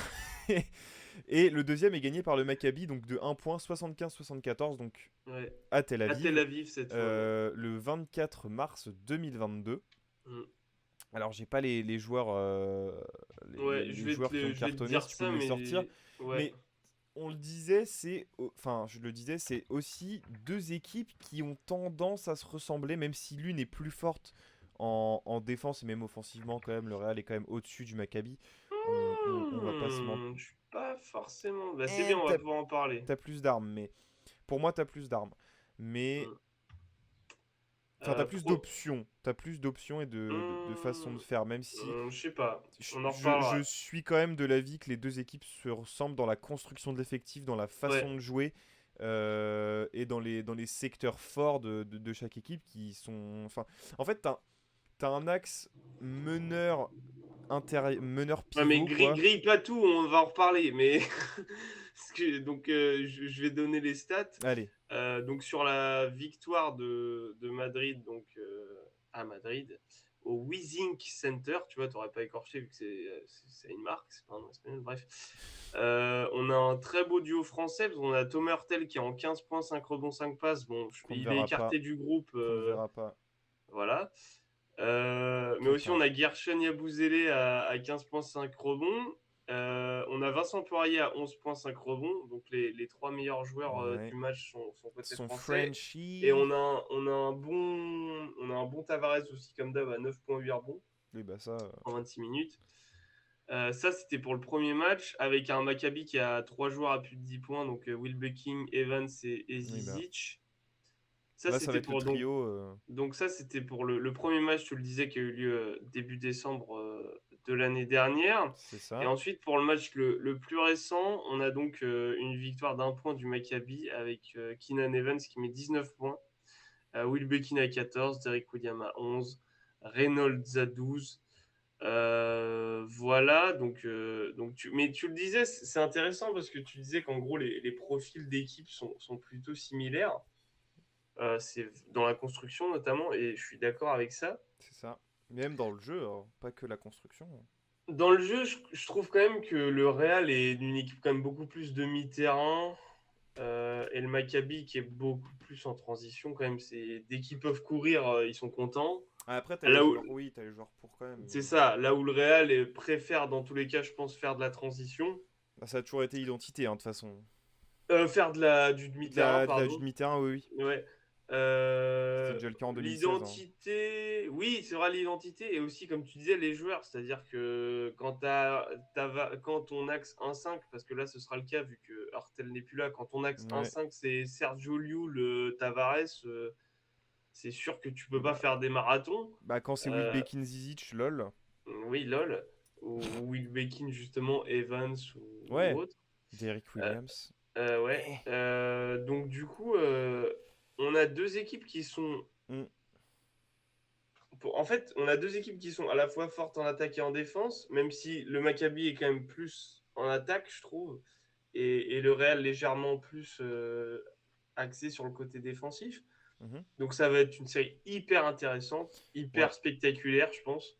Et le deuxième est gagné par le Maccabi, donc de 1 point 75-74, donc Ouais. à Tel À Tel Aviv, Aviv cette fois, ouais. le 24 mars 2022. Mm. Alors, j'ai pas les joueurs, Ouais, les joueurs qui ont je vais te cartonné, dire si tu peux ça, me les sortir. mais ouais. Mais on le disait, enfin, je le disais, c'est aussi deux équipes qui ont tendance à se ressembler, même si l'une est plus forte en défense et même offensivement, quand même. Le Real est quand même au-dessus du Maccabi. On va pas se mentir. Je suis pas forcément. Bah, c'est bien, on va pouvoir en parler. T'as plus d'armes, mais pour moi, t'as plus d'armes. Mais Mm. enfin, t'as plus Pro... d'options. T'as plus d'options et de façons de faire, même si Je sais pas. je, On en je reparlera. suis quand même de l'avis que les deux équipes se ressemblent dans la construction de l'effectif, dans la façon Ouais. de jouer et dans les secteurs forts de chaque équipe qui sont. Enfin, en fait, t'as un axe meneur, meneur Ouais, mais pivot, quoi. grille pas tout, on va en reparler. Mais donc, je vais donner les stats. Allez, Donc, sur la victoire de Madrid, donc à Madrid, au Wizink Center, tu vois, t'aurais pas écorché vu que c'est une marque, c'est pas un nom espagnol, bref. On a un très beau duo français, parce qu'on a Thomas Hurtel qui est en 15 points, 5 rebonds, 5 passes. Bon, qu'on ne il est verra écarté pas. du groupe, Qu'on ne verra pas. voilà. Mais aussi, on Cata. a Gershon Yabouzélé à 15,5 rebonds. On a Vincent Poirier à 11,5 rebonds. Donc, les trois meilleurs joueurs du Ouais. match sont côté Son français. Et Frenchie. on a un bon Tavares aussi, comme d'hab, à 9,8 rebonds Oui, bah ça. en 26 minutes. Ça, c'était pour le premier match, avec un Maccabi qui a trois joueurs à plus de 10 points. Donc, Will Bucking, Evans et Oui, bah. Zizic. Ça, Là, ça va c'était être le pour donc trio. donc ça, c'était pour le premier match, tu le disais, qui a eu lieu début décembre de l'année dernière. C'est Et ça. ensuite, pour le match le plus récent, on a donc une victoire d'un point du Maccabi avec Keenan Evans qui met 19 points, Will Bekin à 14, Derek Williams à 11, Reynolds à 12. Voilà, mais tu le disais, c'est intéressant parce que tu disais qu'en gros, les profils d'équipe sont plutôt similaires. C'est dans la construction notamment, et je suis d'accord avec ça. C'est ça. Même dans le jeu, hein, pas que la construction. Dans le jeu, je trouve quand même que le Real est une équipe quand même beaucoup plus demi-terrain, et le Maccabi qui est beaucoup plus en transition quand même. Dès qu'ils peuvent courir, ils sont contents. Ah, après, t'as les Là où, joueurs. Oui, t'as les joueurs pour quand même. c'est ça, là où le Real préfère dans tous les cas, je pense, faire de la transition. Bah, ça a toujours été l'identité, hein, de toute façon. Faire du demi-terrain, Du pardon. demi-terrain, oui, oui. Ouais. C'était déjà le cas en 2016, hein. L'identité, oui, c'est vrai l'identité et aussi comme tu disais les joueurs, c'est-à-dire que quand ton axe 1-5, parce que là ce sera le cas vu que Artel n'est plus là, quand ton axe Ouais. 1-5 c'est Sergio Liu, le Tavares, c'est sûr que tu peux pas Bah, faire des marathons. bah, quand c'est Euh, Wilbekin Zizic, lol. oui, lol, ou Will Bekin justement, Evans ou Ouais. autre. Derrick Euh, Williams. ouais. Eh. Donc du coup, on a deux équipes qui sont Hmm. en fait, on a deux équipes qui sont à la fois fortes en attaque et en défense, même si le Maccabi est quand même plus en attaque, je trouve, et le Real légèrement plus axé sur le côté défensif. Mhm. Donc ça va être une série hyper intéressante, hyper Ouais. spectaculaire, je pense.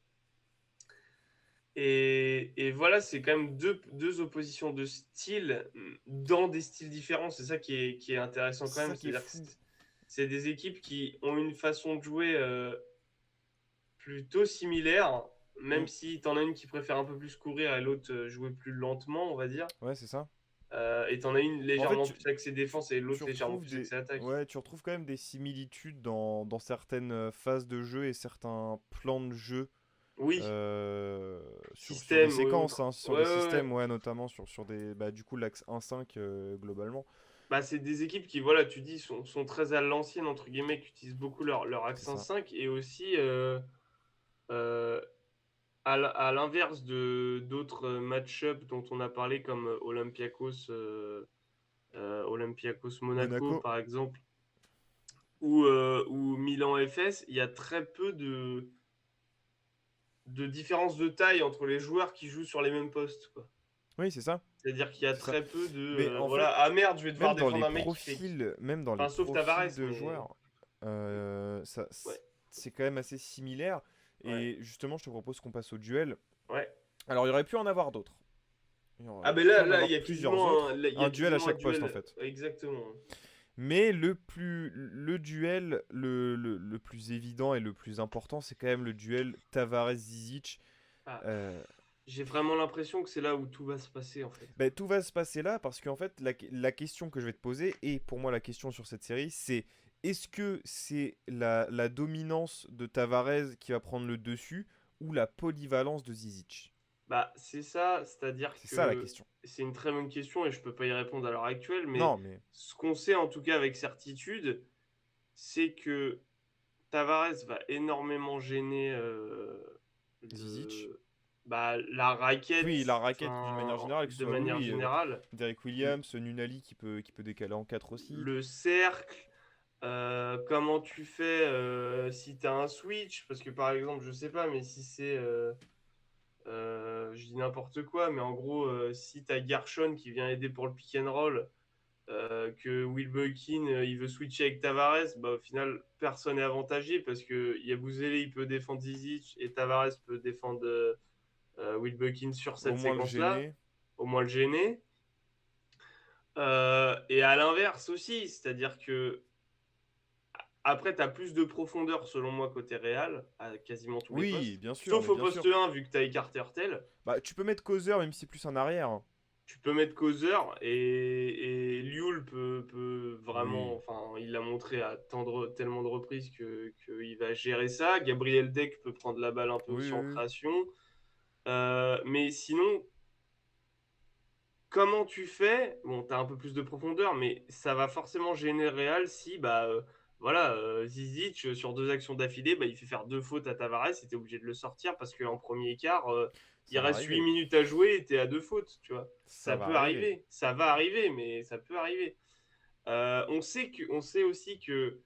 Et voilà, c'est quand même deux oppositions de style dans des styles différents. C'est ça qui est intéressant quand C'est ça même. qui est C'est-à-dire que fou. c'est des équipes qui ont une façon de jouer plutôt similaires, Hmm. même si t'en as une qui préfère un peu plus courir et l'autre jouer plus lentement, on va dire. Ouais, c'est ça. Et t'en as une En fait, légèrement plus axée défense et tu l'autre légèrement retrouves plus axée attaque. ouais, tu retrouves quand même des similitudes dans certaines phases de jeu et certains plans de jeu Oui, euh, sur des système ou séquences, autre. hein, sur Ouais, des ouais, ouais. systèmes, ouais, notamment sur des, bah, du coup, l'axe 1-5 globalement. Bah, c'est des équipes qui, voilà, tu dis, sont très à l'ancienne, entre guillemets, qui utilisent beaucoup leur C'est accent ça. 5 et aussi, euh, à l'inverse de d'autres match-up dont on a parlé, comme Olympiakos Monaco, Monaco, par exemple, ou Milan FS, il y a très peu de différence de taille entre les joueurs qui jouent sur les mêmes postes, quoi. oui, c'est ça. C'est-à-dire qu'il y a C'est ça. très peu de Mais en voilà, fait, ah merde, je vais devoir même dans défendre les un mec qui fait. profils, même dans les Enfin, sauf Tavares, profils de mais joueurs, ça, ouais, c'est quand même assez similaire. ouais, Et justement, je te propose qu'on passe au duel. ouais. Alors, il y aurait pu en avoir d'autres. Il y Ah aurait ben pu là, en là, avoir plusieurs autres. il y a Un duel à quasiment un chaque poste, en duel. fait. Exactement. Mais le duel le plus évident et le plus important, c'est quand même le duel Tavares-Zizic. Ah, Euh, j'ai vraiment l'impression que c'est là où tout va se passer en fait. Ben, tout va se passer là parce qu'en fait, la question que je vais te poser, et pour moi la question sur cette série, c'est est-ce que c'est la dominance de Tavares qui va prendre le dessus ou la polyvalence de Zizic? Bah, c'est ça, c'est-à-dire C'est ça la que question. c'est une très bonne question et je peux pas y répondre à l'heure actuelle, mais Non, mais ce qu'on sait en tout cas avec certitude, c'est que Tavares va énormément gêner Zizic. la Oui, raquette, la raquette d'une manière enfin, générale, que ce de soit manière oui, générale, Derek Williams, Nunali qui peut décaler en 4 aussi. le cercle. Comment tu fais si tu as un switch? Parce que par exemple, je sais pas, mais si c'est. Je dis n'importe quoi, mais en gros, si tu as Gershon qui vient aider pour le pick and roll, que Will Buckin il veut switcher avec Tavares, bah, au final, personne n'est avantagé parce que Yabusele il peut défendre Zizic et Tavares peut défendre Will Buckin sur Au cette moins le séquence-là, gêner. au moins le gêner. Et à l'inverse aussi, c'est-à-dire que après, tu as plus de profondeur, selon moi, côté Real, à quasiment tous les Oui, postes. bien sûr, Sauf mais au bien poste sûr. 1, vu que tu as écarté Hurtel. Bah, tu peux mettre Causeur même si c'est plus en arrière, hein. Tu peux mettre Causeur et Liul peut vraiment. Oui. Enfin, il l'a montré à tellement de reprises qu'il va gérer ça. Gabriel Deck peut prendre la balle un peu Oui, aussi en oui, oui. création. Mais sinon, comment tu fais? Bon, tu as un peu plus de profondeur, mais ça va forcément gêner le Real si, voilà, Zizic, sur deux actions d'affilée, bah, il fait faire deux fautes à Tavares et t'es obligé de le sortir parce qu'en premier quart, il Ça va reste 8 arriver. minutes à jouer et t'es à deux fautes, tu vois. Ça Ça va peut arriver. arriver, ça va arriver, mais ça peut arriver. On sait aussi que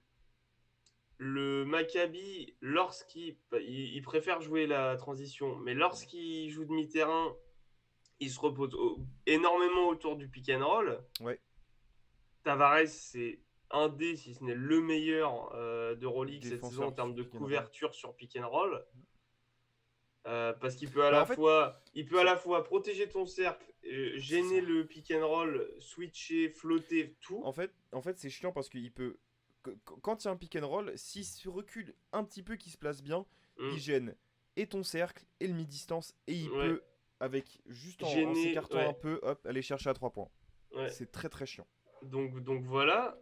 le Maccabi, il préfère jouer la transition, mais lorsqu'il joue demi-terrain, il se repose énormément autour du pick and roll. Ouais. Tavares, c'est un des, si ce n'est le meilleur d'Euroleague cette saison en Défenseur termes sur de pick and roll. couverture sur pick and roll. Parce qu'il peut à Bah, la en fait, fois, il peut à ça- la fois protéger ton cercle, c'est gêner ça. le pick and roll, switcher, flotter, tout. En fait, c'est chiant parce qu'il peut. Quand il y a un pick and roll, s'il se recule un petit peu, qu'il se place bien, il Mm. gêne et ton cercle et le mi-distance. Et il Ouais, peut, avec juste en gêner, s'écartant un ouais, peu, hop, aller chercher à 3 points. ouais. C'est très très chiant. Donc voilà.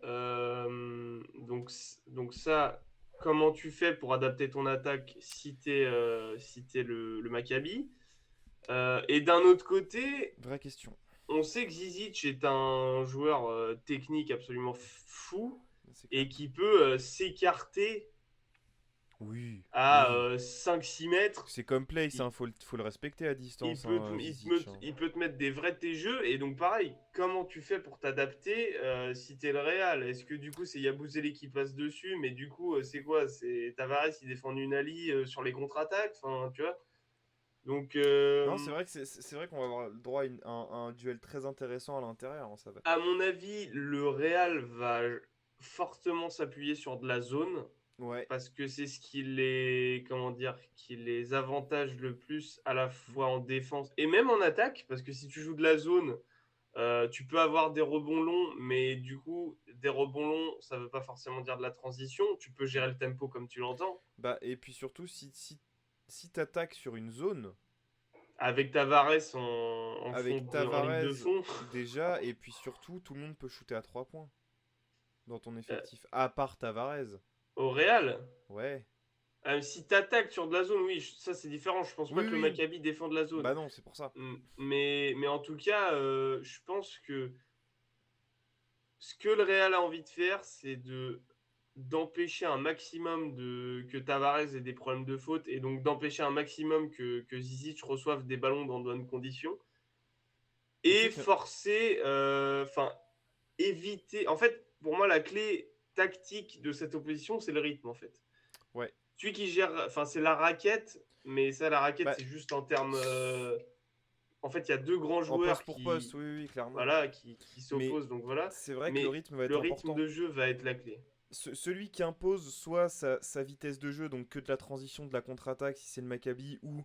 Donc ça, comment tu fais pour adapter ton attaque si t'es le Maccabi? Et d'un autre côté, Vraie question. on sait que Zizic est un joueur technique absolument fou C'est clair. et qui peut s'écarter Oui, à oui. 5-6 mètres. C'est comme Place, Il, hein, faut le respecter à il distance, peut hein, Zizic, hein. il peut te mettre des vrais T-jeux. Et donc, pareil, comment tu fais pour t'adapter si t'es le Real? Est-ce que du coup, c'est Yabusele qui passe dessus? Mais du coup, c'est quoi? C'est Tavares, il défend Nunali sur les contre-attaques? Enfin, tu vois? Donc, Non, c'est vrai que c'est vrai qu'on va avoir le droit à un duel très intéressant à l'intérieur, hein, ça va. à mon avis, le Real va fortement s'appuyer sur de la zone. Ouais. Parce que c'est ce comment dire, qui les avantage le plus à la Mm. fois en défense et même en attaque, parce que si tu joues de la zone, tu peux avoir des rebonds longs, mais du coup, des rebonds longs, ça veut pas forcément dire de la transition. Tu peux gérer le tempo comme tu l'entends. Bah, et puis surtout, si t'attaques sur une zone, Avec Tavares en, Avec en ligne de Tavares fond. déjà, et puis surtout, tout le monde peut shooter à 3 points dans ton euh, effectif. À part Tavares. au Real. Ouais. Si t'attaques sur de la zone, oui, ça c'est différent. Je pense pas Oui, que le oui. Maccabi défend de la zone. Bah non, c'est pour ça. Mais en tout cas, je pense que ce que le Real a envie de faire, c'est d'empêcher un maximum que Tavares ait des problèmes de faute et donc d'empêcher un maximum que Zizic reçoive des ballons dans de bonnes conditions Mais tu et sais que. forcer, enfin, éviter. En fait, pour moi, la clé tactique de cette opposition, c'est le rythme, en fait. Ouais. Celui qui gère, enfin, c'est la raquette, mais ça, la raquette, Bah, c'est juste en termes. En fait, il y a deux grands en joueurs poste pour poste, qui, oui, oui, clairement. voilà, qui Mais s'opposent, donc voilà. c'est vrai que le Mais rythme va être le rythme important. de jeu va être la clé. Celui qui impose soit sa vitesse de jeu, donc que de la transition, de la contre-attaque, si c'est le Maccabi, ou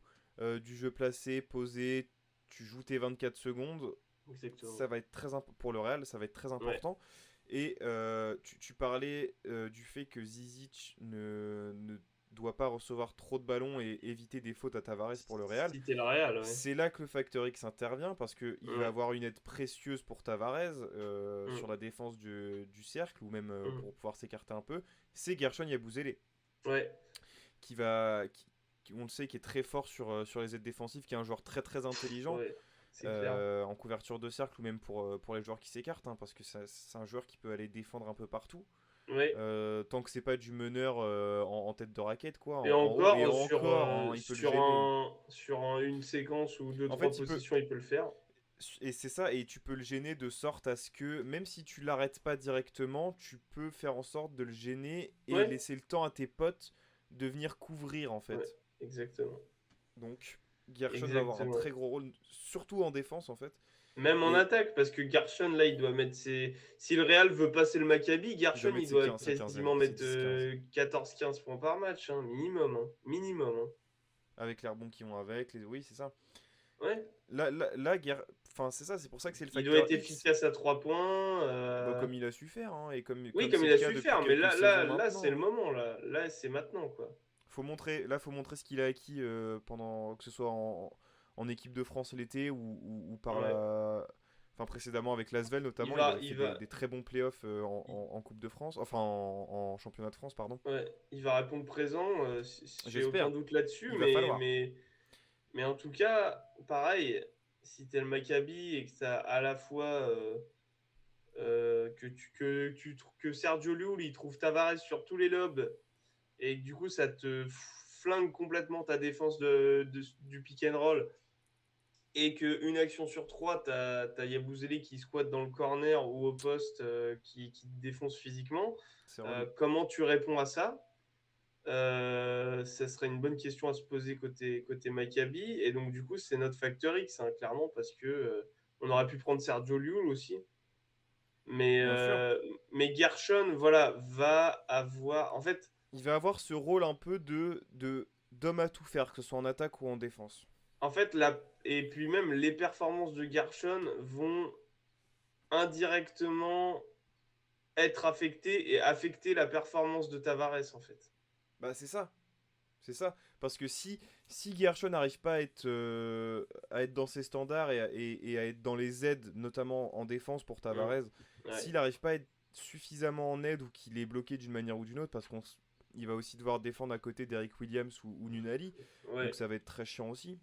du jeu placé, posé, tu joues tes 24 secondes, Exactement. ça va être très pour le Real, ça va être très Ouais. important. Et tu parlais du fait que Zizic ne doit pas recevoir trop de ballons et éviter des fautes à Tavares pour le Real. Si t'es le Real, ouais. C'est là que le Factor X intervient parce qu'il va Mm, avoir une aide précieuse pour Tavares mm, sur la défense du cercle ou même mm. pour pouvoir s'écarter un peu. C'est Gershon Yabusele Ouais, qui va, on le sait, qui est très fort sur les aides défensives, qui est un joueur très très intelligent ouais, c'est clair. en couverture de cercle ou même pour les joueurs qui s'écartent hein, parce que c'est un joueur qui peut aller défendre un peu partout. Ouais. Tant que c'est pas du meneur en tête de raquette quoi, Et en haut et encore, encore hein, il peut le gêner. une séquence ou deux, En trois fait, il peut, possessions, il peut le faire. et c'est ça, et tu peux le gêner de sorte à ce que, même si tu l'arrêtes pas directement, tu peux faire en sorte de le gêner et Ouais, laisser le temps à tes potes de venir couvrir en ouais, fait. exactement. Donc, Gershon va avoir un Exactement. très gros rôle, surtout en défense en fait. Même en Et attaque, parce que Gershon, là, il doit mettre ses. Si le Real veut passer le Maccabi, il doit Gershon, mettre il ses doit 15, sa quinzaine, quasiment ses mettre 10-15. 14-15 points par match, hein, minimum. Hein, minimum. Hein. Avec les rebonds qui vont avec, oui, c'est ça. Ouais. Enfin, c'est ça, c'est pour ça que c'est le Il doit facteur être X. efficace à 3 points. Bah, comme il a su faire, hein, et Oui, comme comme c'est il le a cas su depuis faire, mais quelques saisons là c'est le maintenant. moment, là. Là, c'est maintenant, quoi. Faut montrer ce qu'il a acquis pendant que ce soit en équipe de France l'été ou par Ouais. enfin précédemment avec l'Asvel Il notamment, il va, avait il fait va, des très bons playoffs il, en Coupe de France, enfin en championnat de France, pardon. ouais, il va répondre présent. J'ai aucun J'espère. doute là-dessus, Il va falloir. mais en tout cas, pareil, si t'es le Maccabi et que ça à la fois que Sergio Llull il trouve Tavares sur tous les lobes et que du coup ça te flingue complètement ta défense du pick and roll et qu'une action sur trois, t'as Yabusele qui squatte dans le corner ou au poste qui te défonce physiquement. C'est relou. Comment tu réponds à ça? Ça serait une bonne question à se poser côté Maccabi. Et donc, du coup, c'est notre facteur X, hein, clairement, parce que on aurait pu prendre Sergio Llull aussi. Mais, Bien sûr. euh, mais Gershon, voilà, va avoir. En fait, Il va avoir ce rôle un peu de d'homme à tout faire, que ce soit en attaque ou en défense. et puis même les performances de Gershon vont indirectement être affectées et affecter la performance de Tavares, en fait. Bah c'est ça. C'est ça. Parce que si Gershon n'arrive pas à être dans ses standards et à être dans les aides, notamment en défense pour Mm. Tavares, Ouais, s'il n'arrive pas à être suffisamment en aide ou qu'il est bloqué d'une manière ou d'une autre, parce qu'il va aussi devoir défendre à côté d'Eric Williams ou Nunali, donc ouais, ça va être très chiant aussi.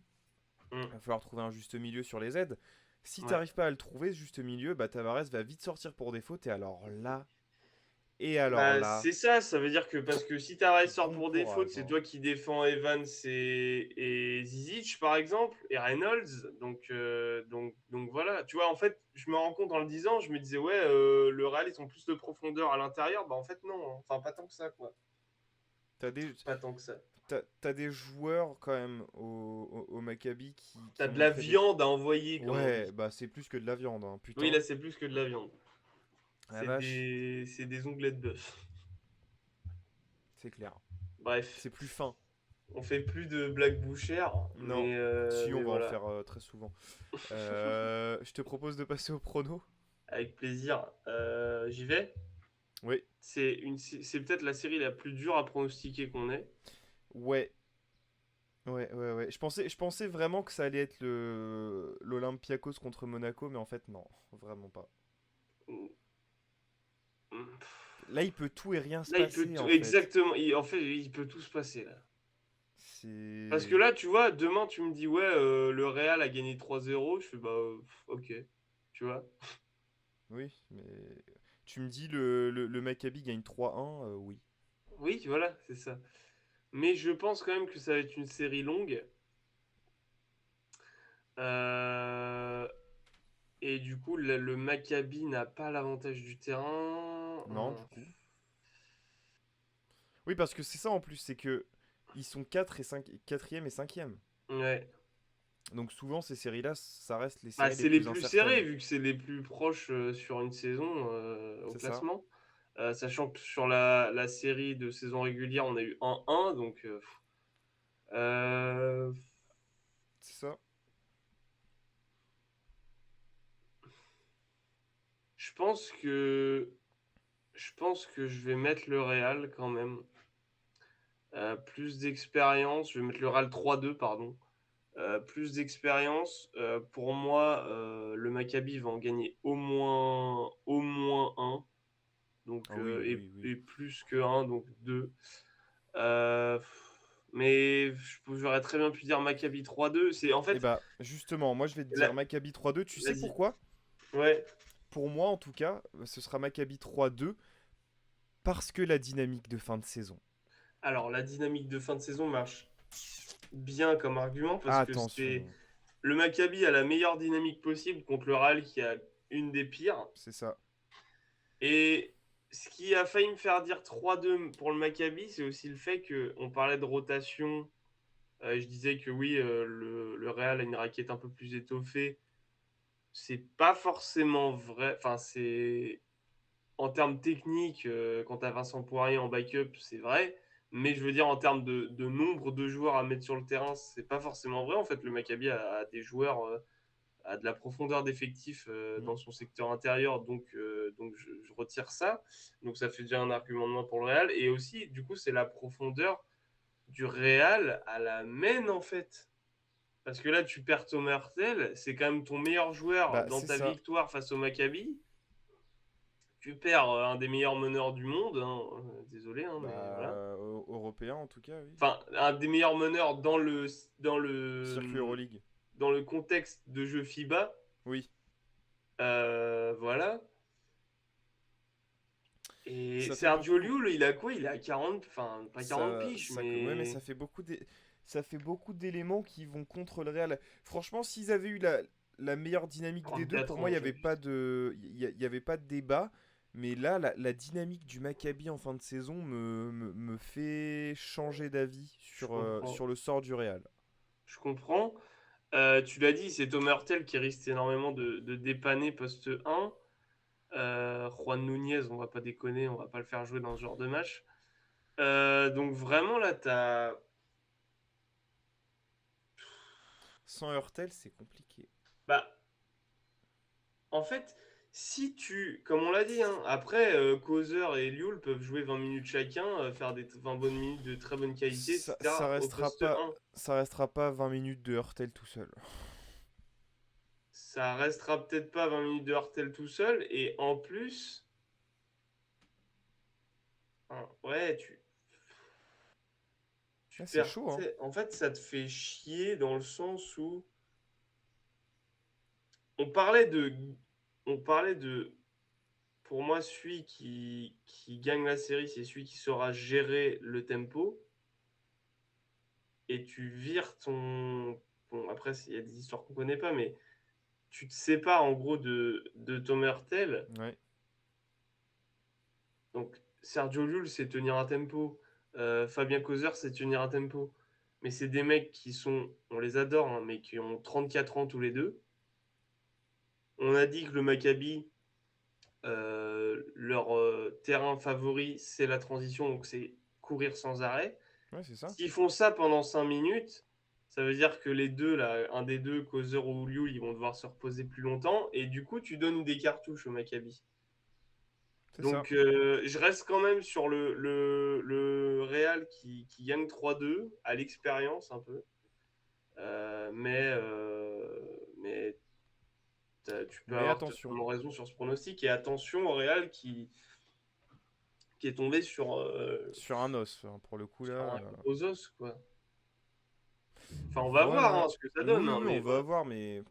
Il mm, va falloir trouver un juste milieu sur les aides. Si tu ouais. n'arrives pas à le trouver, ce juste milieu, bah Tavares va vite sortir pour des fautes, et alors Bah, là, c'est ça, ça veut dire que parce que si Tavares sort bon pour des fautes, courage, c'est hein. toi qui défends Evans et Zizic, par exemple, et Reynolds. Donc voilà. Tu vois, en fait, je me rends compte en le disant, je me disais, ouais, le Real, ils ont plus de profondeur à l'intérieur. Bah, en fait, non. Hein. Enfin, pas tant que ça, quoi. T'as des, Pas tant que ça. t'as des joueurs quand même au Maccabi qui T'as ont de la montré des. viande à envoyer, comme on Ouais, dit. bah c'est plus que de la viande, hein, Oui, putain. là, c'est plus que de la viande. La vache, C'est des onglets de bœuf. c'est clair. Bref, C'est plus fin. on fait plus de blagues bouchères, Non, si on mais va en voilà. faire très souvent. Je te propose de passer au prono. Avec plaisir. J'y vais. Oui, C'est peut-être la série la plus dure à pronostiquer qu'on ait. ouais. Ouais, ouais, ouais. Je pensais vraiment que ça allait être l'Olympiakos contre Monaco, mais en fait, non, vraiment pas. Là, il peut tout et rien se Là, il peut passer, tout. en fait. Exactement. En fait, il peut tout se passer là. Parce que C'est. là, tu vois, demain, tu me dis, ouais, le Real a gagné 3-0. Je fais, bah, ok. Tu vois? Oui, mais. Tu me dis le Maccabi gagne 3-1, oui. Oui, voilà, c'est ça. Mais je pense quand même que ça va être une série longue. Euh, Et du coup, le Maccabi n'a pas l'avantage du terrain. Non, du coup. Oui, parce que c'est ça en plus, c'est que ils sont 4 et 5, 4e et 5e. Ouais. Donc souvent, ces séries-là, ça reste les Bah, séries les c'est les plus plus serrés, incertaines. vu que c'est les plus proches sur une saison au C'est ça. classement. Sachant que sur la série de saison régulière, on a eu 1-1. Donc, euh, C'est ça. je pense que je vais mettre le Real quand même. Plus d'expérience. Je vais mettre le Real 3-2, pardon. Plus d'expérience. Pour moi, le Maccabi va en gagner au moins un. Donc, Ah oui, oui, oui. et plus que un, donc deux. Euh, mais j'aurais très bien pu dire Maccabi 3-2. C'est en Et fait, bah, justement, moi je vais te dire la- Maccabi 3-2. Tu sais vas-y. pourquoi? Ouais. Pour moi, en tout cas, ce sera Maccabi 3-2 parce que la dynamique de fin de saison. Alors, la dynamique de fin de saison marche bien comme argument parce que c'est Attention, le Maccabi a la meilleure dynamique possible contre le Real qui a une des pires. c'est ça. Et ce qui a failli me faire dire 3-2 pour le Maccabi, c'est aussi le fait qu'on parlait de rotation. Je disais que oui, le Real a une raquette un peu plus étoffée. C'est pas forcément vrai. Enfin, c'est en termes techniques, quand tu as Vincent Poirier en backup, c'est vrai. Mais je veux dire, en termes de nombre de joueurs à mettre sur le terrain, c'est pas forcément vrai. En fait, le Maccabi a des joueurs, a de la profondeur d'effectif Mm. dans son secteur intérieur. Donc je retire ça. Donc ça fait déjà un argument de moins pour le Real. Et aussi, du coup, c'est la profondeur du Real à la main, en fait. Parce que là, tu perds Thomas Hurtel, c'est quand même ton meilleur joueur Bah, dans c'est ta ça. victoire face au Maccabi. Tu perds un des meilleurs meneurs du monde, hein. Désolé, hein, mais voilà. Bah, européen en tout cas, oui. Enfin, un des meilleurs meneurs dans Circuit le, Euroleague. dans le contexte de jeu FIBA. Oui. Voilà. Et Ça fait Sergio beaucoup. Llull, il a quoi? Il a 40, enfin, pas 40 Ça, piges, ça, ouais, mais mais ça fait beaucoup d'éléments qui vont contre le Real. Franchement, s'ils avaient eu la meilleure dynamique des deux, pour 34 moi, il ans, n'y avait pas j'abuse. de, il y avait pas de débat. Mais là, la dynamique du Maccabi en fin de saison me fait changer d'avis Je sur comprends. le sort du Real. Je comprends. Tu l'as dit, c'est Thomas Hurtel qui risque énormément de dépanner poste 1. Juan Nunez, on va pas déconner, on va pas le faire jouer dans ce genre de match. Donc vraiment là, t'as... Sans Hurtel, c'est compliqué. Bah, en fait, si tu... Comme on l'a dit, hein, après, Causeur et Llull peuvent jouer 20 minutes chacun, faire des 20 bonnes minutes de très bonne qualité, Ça, ça etc. Au restera poste pas, 1. ça restera pas 20 minutes de Hurtel tout seul. Ça restera peut-être pas 20 minutes de Hurtel tout seul. Et en plus, hein, ouais, tu Ah, c'est perds. chaud, hein. En fait, ça te fait chier dans le sens où on parlait de, on parlait de, pour moi, celui qui gagne la série, c'est celui qui saura gérer le tempo. Et tu vires ton, bon, après, il y a des histoires qu'on connaît pas, mais tu te sépares en gros de Tom Hurtel. Ouais. Donc, Sergio Llull, c'est tenir un tempo. Fabien Causer, c'est tenir un tempo. Mais c'est des mecs qui sont, on les adore, hein, mais qui ont 34 ans tous les deux. On a dit que le Maccabi, leur terrain favori, c'est la transition, donc c'est courir sans arrêt. Ouais, c'est ça. S'ils font ça pendant 5 minutes, ça veut dire que les deux, là, un des deux, Causer ou Liu, ils vont devoir se reposer plus longtemps. Et du coup, tu donnes des cartouches au Maccabi. C'est ça. Donc, je reste quand même sur le Real qui gagne 3-2 à l'expérience un peu. Mais tu peux Mais avoir attention, totalement raison sur ce pronostic. Et attention au Real qui est tombé sur un os, hein, pour le coup là. sur un gros os, quoi. Enfin, on va voir Voilà. hein, ce que ça donne, Oui, hein, oui, on mais va voilà. voir, mais